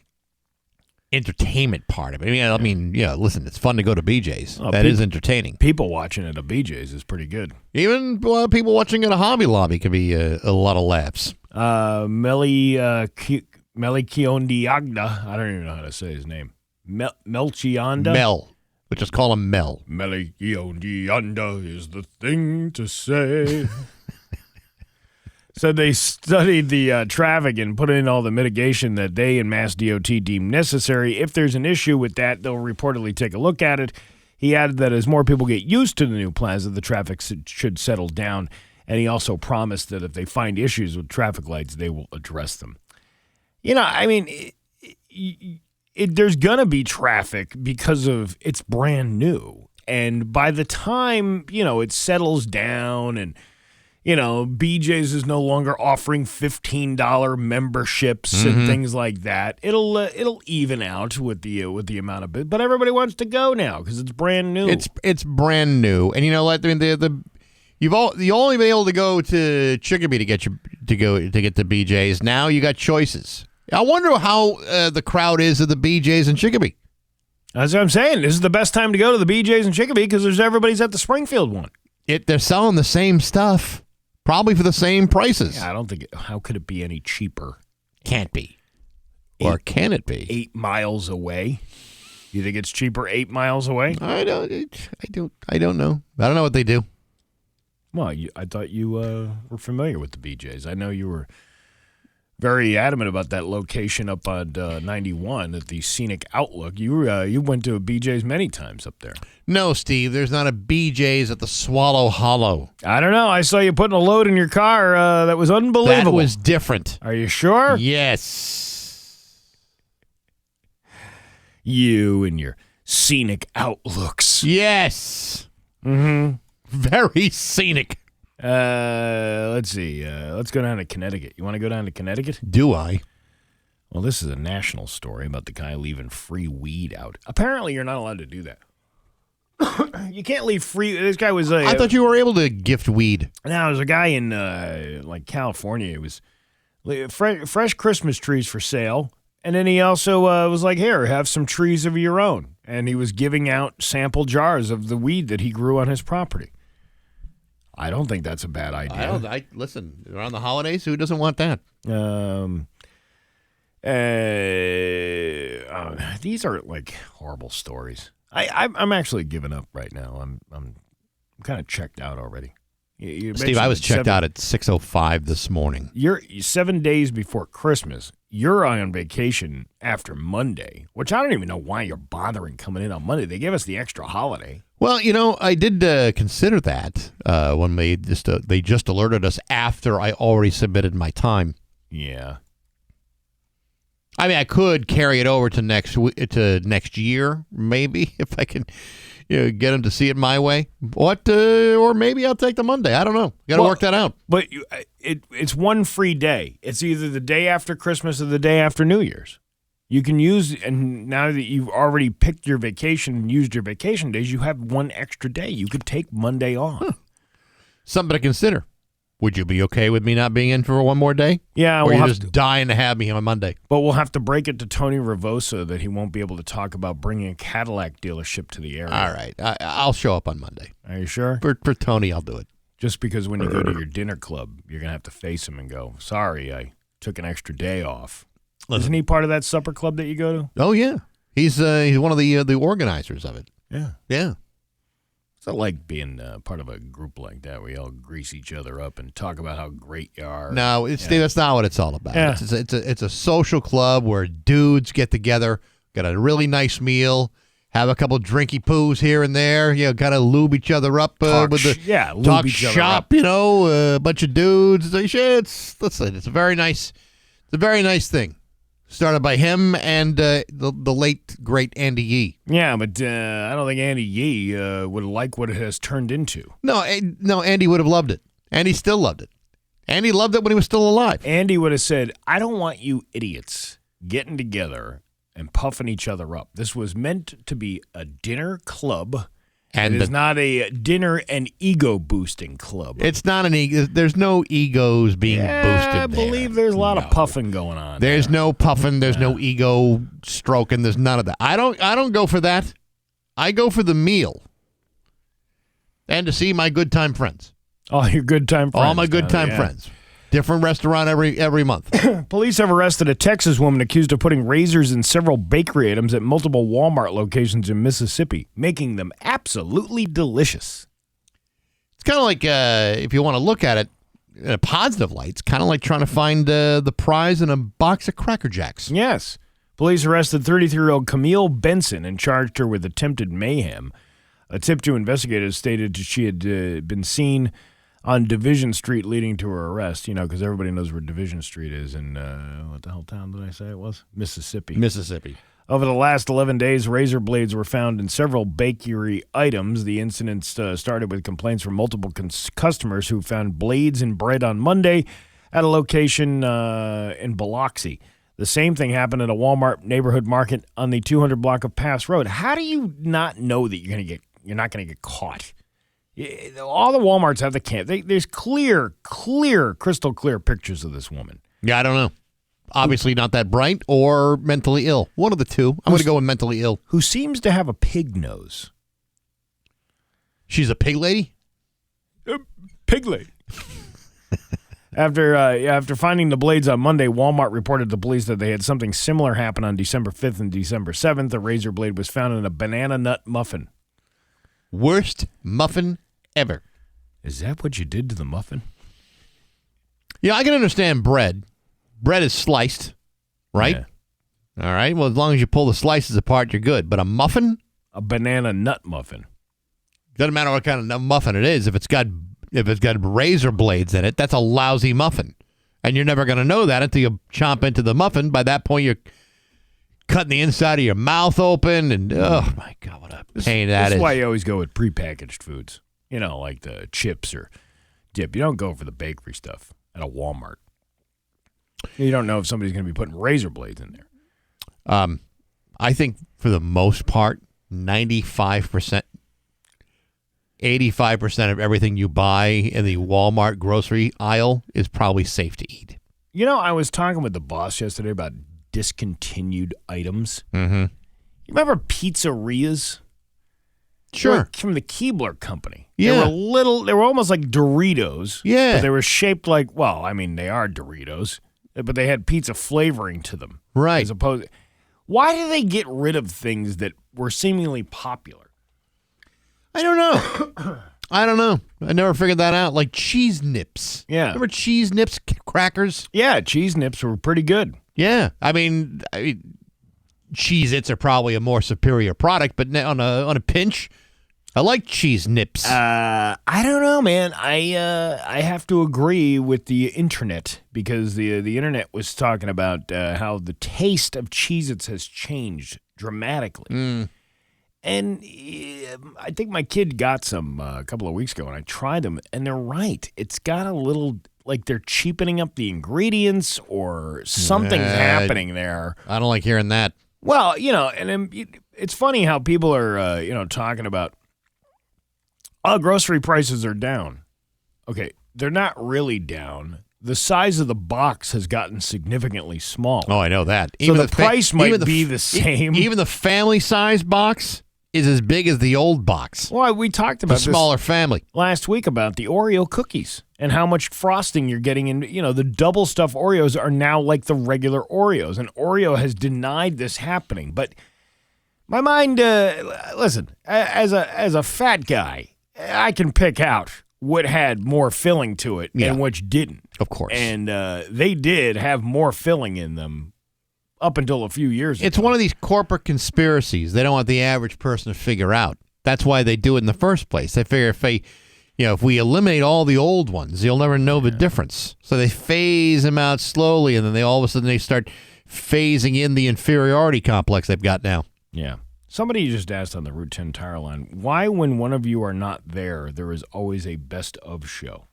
entertainment part of it. I mean, listen, it's fun to go to BJ's. That is entertaining. People watching at a BJ's is pretty good. Even people watching at a Hobby Lobby can be a lot of laughs. Melchiondiagda, I don't even know how to say his name. Melchionda? Mel. But just call him Mel. Melchiondiagda is the thing to say. So they studied the traffic and put in all the mitigation that they and Mass DOT deem necessary. If there's an issue with that, they'll reportedly take a look at it. He added that as more people get used to the new plaza, the traffic should settle down. And he also promised that if they find issues with traffic lights, they will address them. I mean, there's going to be traffic because of it's brand new. And by the time, it settles down and BJ's is no longer offering $15 memberships and things like that. It'll even out with the amount of it, but everybody wants to go now because it's brand new. It's brand new, and you know what? I mean, you only been able to go to Chicopee to get to BJ's. Now you got choices. I wonder how the crowd is at the BJ's in Chicopee. That's what I'm saying. This is the best time to go to the BJ's in Chicopee because everybody's at the Springfield one. They're selling the same stuff. Probably for the same prices. Yeah, I don't think. How could it be any cheaper? Can't be. Or can it be? 8 miles away. You think it's cheaper 8 miles away? I don't know. I don't know what they do. Well, I thought you were familiar with the BJ's. I know you were very adamant about that location up on 91 at the Scenic Outlook. You went to a BJ's many times up there. No, Steve, there's not a BJ's at the Swallow Hollow. I don't know. I saw you putting a load in your car that was unbelievable. That was different. Are you sure? Yes. You and your Scenic Outlooks. Yes. Mm-hmm. Very scenic. Let's see. Let's go down to Connecticut. You want to go down to Connecticut? Do I? Well, this is a national story about the guy leaving free weed out. Apparently, you're not allowed to do that. You can't leave free. This guy was. I thought you were able to gift weed. No, there's a guy in California. It was fresh Christmas trees for sale, and then he also was like, "Here, have some trees of your own." And he was giving out sample jars of the weed that he grew on his property. I don't think that's a bad idea. Listen, around the holidays, who doesn't want that? These are like horrible stories. I'm actually giving up right now. I'm kind of checked out already. You Steve, I was checked out at 6:05 this morning. You're 7 days before Christmas. You're on vacation after Monday, which I don't even know why you're bothering coming in on Monday. They gave us the extra holiday. Well, I did consider that when they just alerted us after I already submitted my time. Yeah. I mean, I could carry it over to next year, maybe, if I can get them to see it my way. Or maybe I'll take the Monday. I don't know. Got to work that out. But it's one free day. It's either the day after Christmas or the day after New Year's. You can use, and now that you've already picked your vacation and used your vacation days, you have one extra day. You could take Monday off. Huh. Something to consider. Would you be okay with me not being in for one more day? Yeah. Or you're just dying to have me on Monday? But we'll have to break it to Tony Ravosa that he won't be able to talk about bringing a Cadillac dealership to the area. All right. I'll show up on Monday. Are you sure? For Tony, I'll do it. Just because when you go to your dinner club, you're going to have to face him and go, sorry, I took an extra day off. Listen. Isn't he part of that supper club that you go to? Oh, yeah. He's one of the organizers of it. Yeah. Yeah. It's not like being part of a group like that where you all grease each other up and talk about how great you are. No, Steve, that's not what it's all about. Yeah. It's a social club where dudes get together, get a really nice meal, have a couple drinky poos here and there. Kind of lube each other up Lube talk each other shop. up. A bunch of dudes. It's a very nice thing. Started by him and the late, great Andy Yee. Yeah, but I don't think Andy Yee would like what it has turned into. No, Andy would have loved it. Andy still loved it. Andy loved it when he was still alive. Andy would have said, I don't want you idiots getting together and puffing each other up. This was meant to be a dinner club. And it is not a dinner and ego-boosting club. It's not an ego. There's no egos being boosted I believe there's a lot of puffing going on. There's no puffing. There's no ego stroking. There's none of that. I don't go for that. I go for the meal and to see my good time friends. Oh, your good time friends. All my good time friends. Different restaurant every month. Police have arrested a Texas woman accused of putting razors in several bakery items at multiple Walmart locations in Mississippi, making them absolutely delicious. It's kind of like, if you want to look at it in a positive light, it's kind of like trying to find the prize in a box of Cracker Jacks. Yes. Police arrested 33-year-old Camille Benson and charged her with attempted mayhem. A tip to investigators stated she had been seen on Division Street leading to her arrest, because everybody knows where Division Street is in, what the hell town did I say it was? Mississippi. Over the last 11 days, razor blades were found in several bakery items. The incident started with complaints from multiple customers who found blades in bread on Monday at a location in Biloxi. The same thing happened at a Walmart neighborhood market on the 200 block of Pass Road. How do you not know that you're not going to get caught? All the Walmarts have the there's crystal clear pictures of this woman. Yeah, I don't know. Obviously not that bright or mentally ill. One of the two. I'm going to go with mentally ill. Who seems to have a pig nose. She's a pig lady? Pig lady. After finding the blades on Monday, Walmart reported to police that they had something similar happen on December 5th and December 7th. The razor blade was found in a banana nut muffin. Worst muffin ever. Is that what you did to the muffin? Yeah, I can understand bread. Bread is sliced, right? Yeah. All right. Well, as long as you pull the slices apart, you're good. But a muffin? A banana nut muffin. Doesn't matter what kind of muffin it is. If it's got razor blades in it, that's a lousy muffin. And you're never going to know that until you chomp into the muffin. By that point, you're cutting the inside of your mouth open. And, oh, my God, what a pain that is. That's why you always go with prepackaged foods. Like the chips or dip. You don't go for the bakery stuff at a Walmart. You don't know if somebody's going to be putting razor blades in there. I think for the most part, 95%, 85% of everything you buy in the Walmart grocery aisle is probably safe to eat. I was talking with the boss yesterday about discontinued items. Mm-hmm. You remember pizzerias? Sure. Like from the Keebler Company. Yeah. They were almost like Doritos. Yeah. But they were shaped like, they are Doritos, but they had pizza flavoring to them. Right. As opposed, Why do they get rid of things that were seemingly popular? I don't know. I don't know. I never figured that out. Like cheese nips. Yeah. Remember cheese nips crackers? Yeah, cheese nips were pretty good. Yeah. I mean Cheez-Its are probably a more superior product, but on a pinch, I like cheese nips. I don't know, man. I have to agree with the internet because the internet was talking about how the taste of Cheez-Its has changed dramatically. And I think my kid got some a couple of weeks ago, and I tried them, and they're right. It's got a little, like they're cheapening up the ingredients or something's happening there. I don't like hearing that. Well, and it's funny how people are, talking about, grocery prices are down. Okay, they're not really down. The size of the box has gotten significantly smaller. Oh, I know that. So the price might be the same. Even the family-size box is as big as the old box. Well, we talked about the smaller family last week about the Oreo cookies and how much frosting you're getting in. The double stuffed Oreos are now like the regular Oreos, and Oreo has denied this happening. But my mind, listen, as a fat guy, I can pick out what had more filling to it and which didn't. Of course. And they did have more filling in them up until a few years ago. It's one of these corporate conspiracies they don't want the average person to figure out. That's why they do it in the first place. They figure if we eliminate all the old ones, you'll never know the difference. So they phase them out slowly, and then all of a sudden they start phasing in the inferiority complex they've got now. Yeah. Somebody just asked on the Route 10 tire line, why when one of you are not there is always a best of show?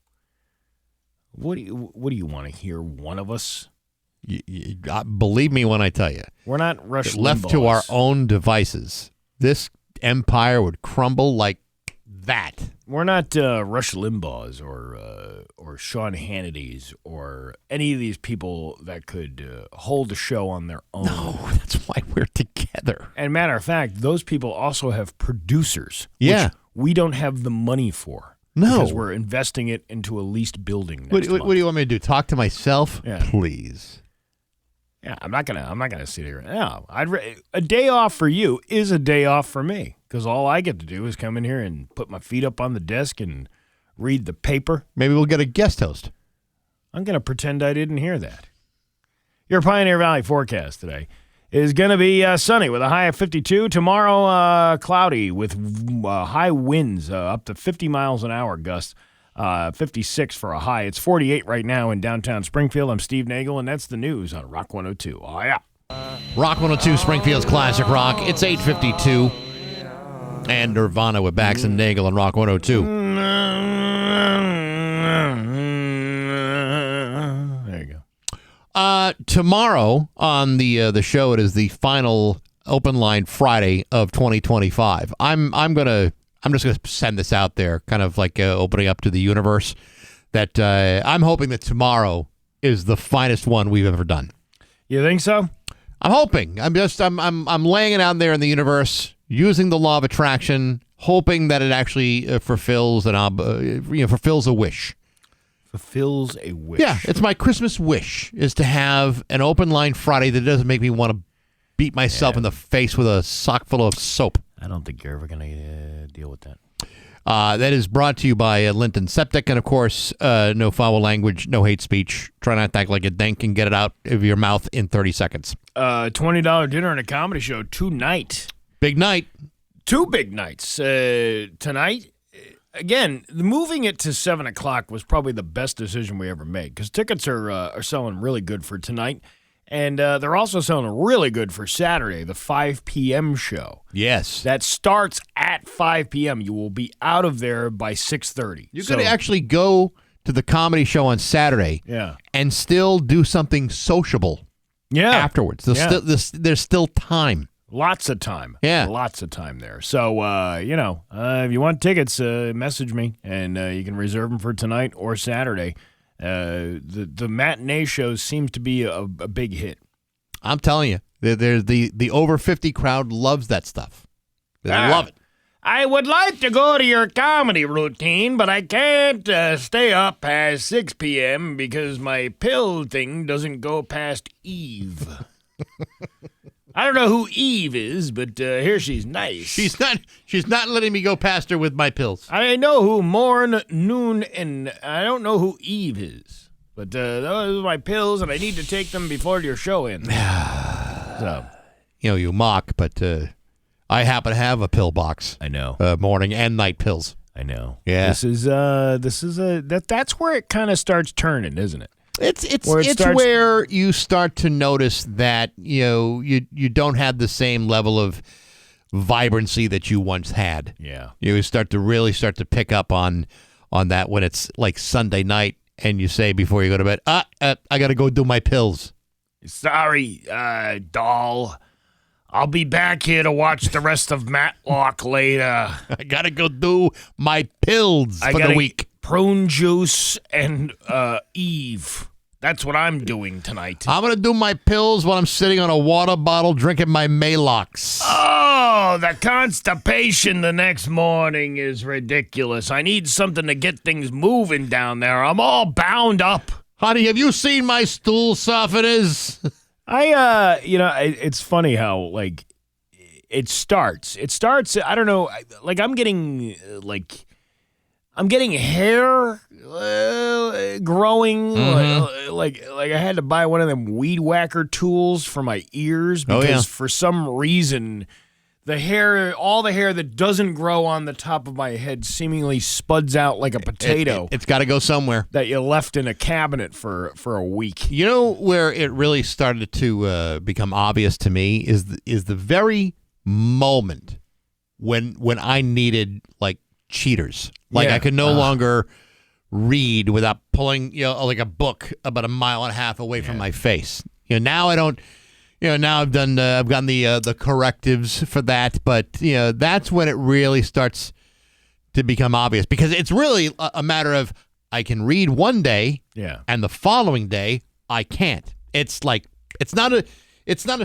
What do you want to hear? One of us? Believe me when I tell you. We're not Rush Limbaugh's. Left to our own devices, this empire would crumble like that. We're not Rush Limbaugh's or Sean Hannity's or any of these people that could hold a show on their own. No, that's why we're together. And matter of fact, those people also have producers. Yeah. Which we don't have the money for. No. Because we're investing it into a leased building What next do month. you want me to do? Talk to myself? Yeah. Please. Yeah, I'm not gonna sit here. No, a day off for you is a day off for me because all I get to do is come in here and put my feet up on the desk and read the paper. Maybe we'll get a guest host. I'm gonna pretend I didn't hear that. Your Pioneer Valley forecast today is gonna be sunny with a high of 52. Tomorrow, cloudy with high winds up to 50 miles an hour gusts. 56 for a high. It's 48 right now in downtown Springfield. I'm Steve Nagle, and that's the news on Rock 102. Oh, yeah. Rock 102, Springfield's Classic Rock. It's 8:52. And Nirvana with Bax and Nagle on Rock 102. There you go. Tomorrow on the show, it is the final Open Line Friday of 2025. I'm just going to send this out there, kind of like opening up to the universe, that I'm hoping that tomorrow is the finest one we've ever done. You think so? I'm hoping. I'm laying it out there in the universe, using the law of attraction, hoping that it actually fulfills fulfills a wish. Fulfills a wish. Yeah, it's my Christmas wish is to have an Open Line Friday that doesn't make me want to beat myself in the face with a sock full of soap. I don't think you're ever going to deal with that. That is brought to you by Linton Septic, and of course, no foul language, no hate speech. Try not to act like a dank and get it out of your mouth in 30 seconds. $20 dinner and a comedy show tonight. Big night. 2 big nights tonight. Again, moving it to 7 o'clock was probably the best decision we ever made because tickets are selling really good for tonight. And they're also selling really good for Saturday, the 5 p.m. show. Yes. That starts at 5 p.m. You will be out of there by 6:30. You could actually go to the comedy show on Saturday and still do something sociable afterwards. There's still time. Lots of time. Yeah. Lots of time there. So, if you want tickets, message me, and you can reserve them for tonight or Saturday. The matinee shows seems to be a big hit. I'm telling you, there's the over 50 crowd loves that stuff. They love it. I would like to go to your comedy routine, but I can't stay up past 6 p.m. because my pill thing doesn't go past Eve. I don't know who Eve is, but here she's nice. She's not letting me go past her with my pills. I know who morn, noon, and I don't know who Eve is. But those are my pills, and I need to take them before your show ends. So, you mock, but I happen to have a pill box. I know. Morning and night pills. I know. Yeah. That's where it kind of starts turning, isn't it? It's where you start to notice that you don't have the same level of vibrancy that you once had. Yeah. You start to pick up on that when it's like Sunday night and you say before you go to bed, I got to go do my pills. Sorry, doll. I'll be back here to watch the rest of Matlock later. I got to go do my pills for the week. Prune juice and Eve. That's what I'm doing tonight. I'm going to do my pills while I'm sitting on a water bottle drinking my Malox. Oh, the constipation the next morning is ridiculous. I need something to get things moving down there. I'm all bound up. Honey, have you seen my stool softeners? It's funny how, like, it starts, I don't know, like, I'm getting hair growing. Like I had to buy one of them weed whacker tools for my ears because for some reason all the hair that doesn't grow on the top of my head seemingly spuds out like a potato. It's got to go somewhere. That you left in a cabinet for a week. You know where it really started to become obvious to me is the very moment when I needed like cheaters. Like I could no longer read without pulling like a book about a mile and a half away from my face. Now I don't. Now I've gotten the correctives for that, but that's when it really starts to become obvious because it's really a matter of I can read one day, and the following day I can't. It's like it's not a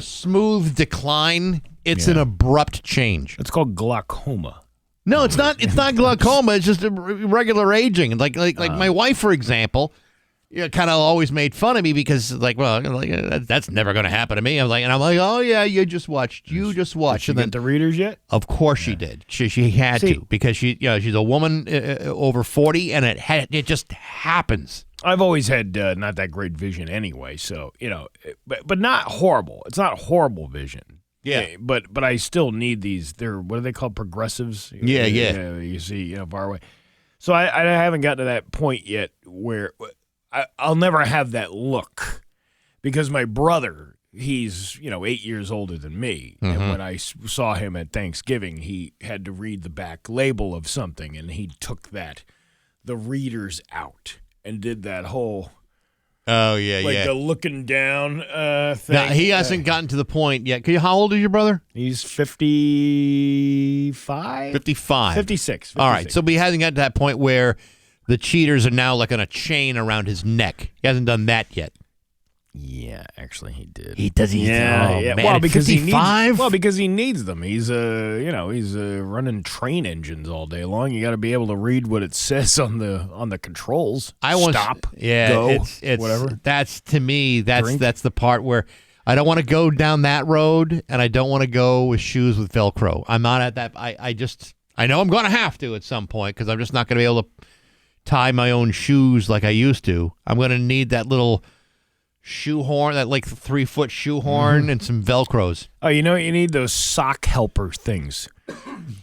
smooth decline. It's an abrupt change. It's called glaucoma. No, it's not. It's not glaucoma. It's just a regular aging. Like my wife, for example. Kind of always made fun of me because, that's never going to happen to me. I'm like, oh yeah, you just watched. Did she get the readers yet? Of course she did. She had to because she's a woman over 40, and it just happens. I've always had not that great vision anyway, so but not horrible. It's not horrible vision. Yeah, but I still need these. What are they called? Progressives. Yeah. You see, far away. So I haven't gotten to that point yet where. I'll never have that look because my brother, he's 8 years older than me, and when I saw him at Thanksgiving, he had to read the back label of something, and he took the readers out and did that whole the looking down thing. Now, he hasn't gotten to the point yet. How old is your brother? He's 55? 55. 56. All right, so he hasn't gotten to that point where the cheaters are now like on a chain around his neck. He hasn't done that yet. Yeah, actually, he did. He does. Yeah. Man, well, because he needs them. He's running train engines all day long. You got to be able to read what it says on the controls. Stop. Yeah. Go. It's whatever. That's to me. That's the part where I don't want to go down that road, and I don't want to go with shoes with Velcro. I'm not at that. I know I'm going to have to at some point because I'm just not going to be able to tie my own shoes like I used to. I'm going to need that little shoehorn, that like 3-foot shoehorn and some Velcros. Oh, you need those sock helper things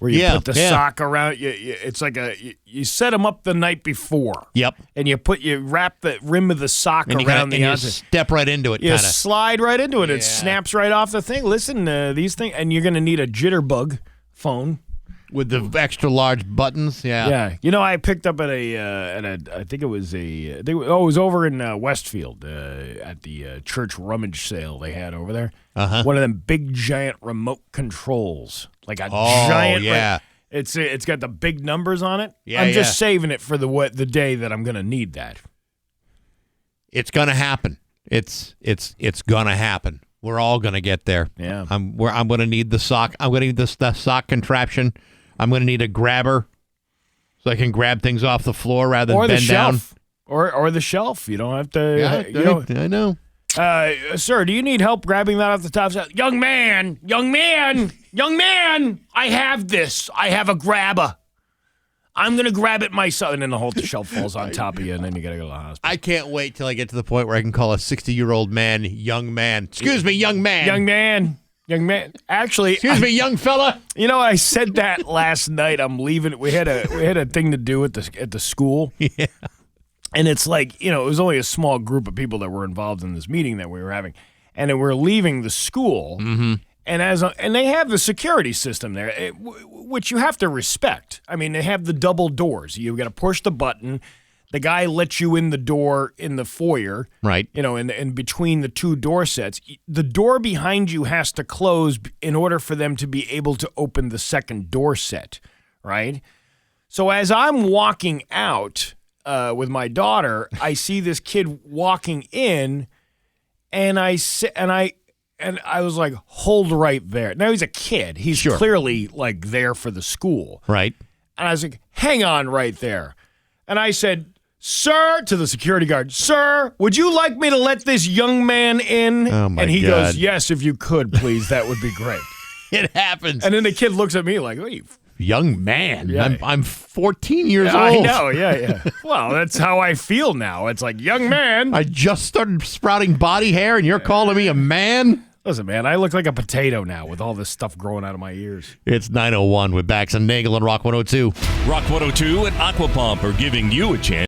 where you put the sock around. It's like you set them up the night before. Yep. And you wrap the rim of the sock around the outside. You step right into it. You slide right into it. Yeah. It snaps right off the thing. Listen, these things, and you're going to need a jitterbug phone. With the extra large buttons, yeah. I picked up at I think it was it was over in Westfield at the church rummage sale they had over there. One of them big giant remote controls, like a giant. Yeah. It's got the big numbers on it. Yeah, I'm just saving it for the day that I'm gonna need that. It's gonna happen. It's gonna happen. We're all gonna get there. Yeah. I'm gonna need the sock. I'm gonna need the sock contraption. I'm going to need a grabber so I can grab things off the floor rather than bend down. Or the shelf. You don't have to. I know. Sir, do you need help grabbing that off the top shelf? Young man, I have this. I have a grabber. I'm going to grab it myself. And then the whole shelf falls on top of you, and then you got to go to the hospital. I can't wait till I get to the point where I can call a 60-year-old man young man. Excuse me, young man. Young man. Actually, excuse me, young fella. You know, I said that last night. I'm leaving. We had a thing to do at the school. Yeah. And it's like, you know, it was only a small group of people that were involved in this meeting that we were having. And then we're leaving the school. Mm-hmm. And they have the security system there, which you have to respect. I mean, they have the double doors. You've got to push the button. The guy lets you in the door in the foyer. Right. You know, in between the two door sets. The door behind you has to close in order for them to be able to open the second door set, right? So as I'm walking out with my daughter, I see this kid walking in, and I was like, hold right there. Now, he's a kid. He's clearly, like, there for the school. Right. And I was like, hang on right there. And I said, sir, to the security guard, sir, would you like me to let this young man in? Oh, my And he God. goes, yes, if you could, please. That would be great. It happens. And then the kid looks at me like, what are you? Young man. Yeah. I'm 14 years old. I know, yeah. Well, that's how I feel now. It's like, young man. I just started sprouting body hair, and you're calling me a man? Listen, man, I look like a potato now with all this stuff growing out of my ears. It's 9:01 with Bax and Nagle on Rock 102. Rock 102 and Aquapump are giving you a chance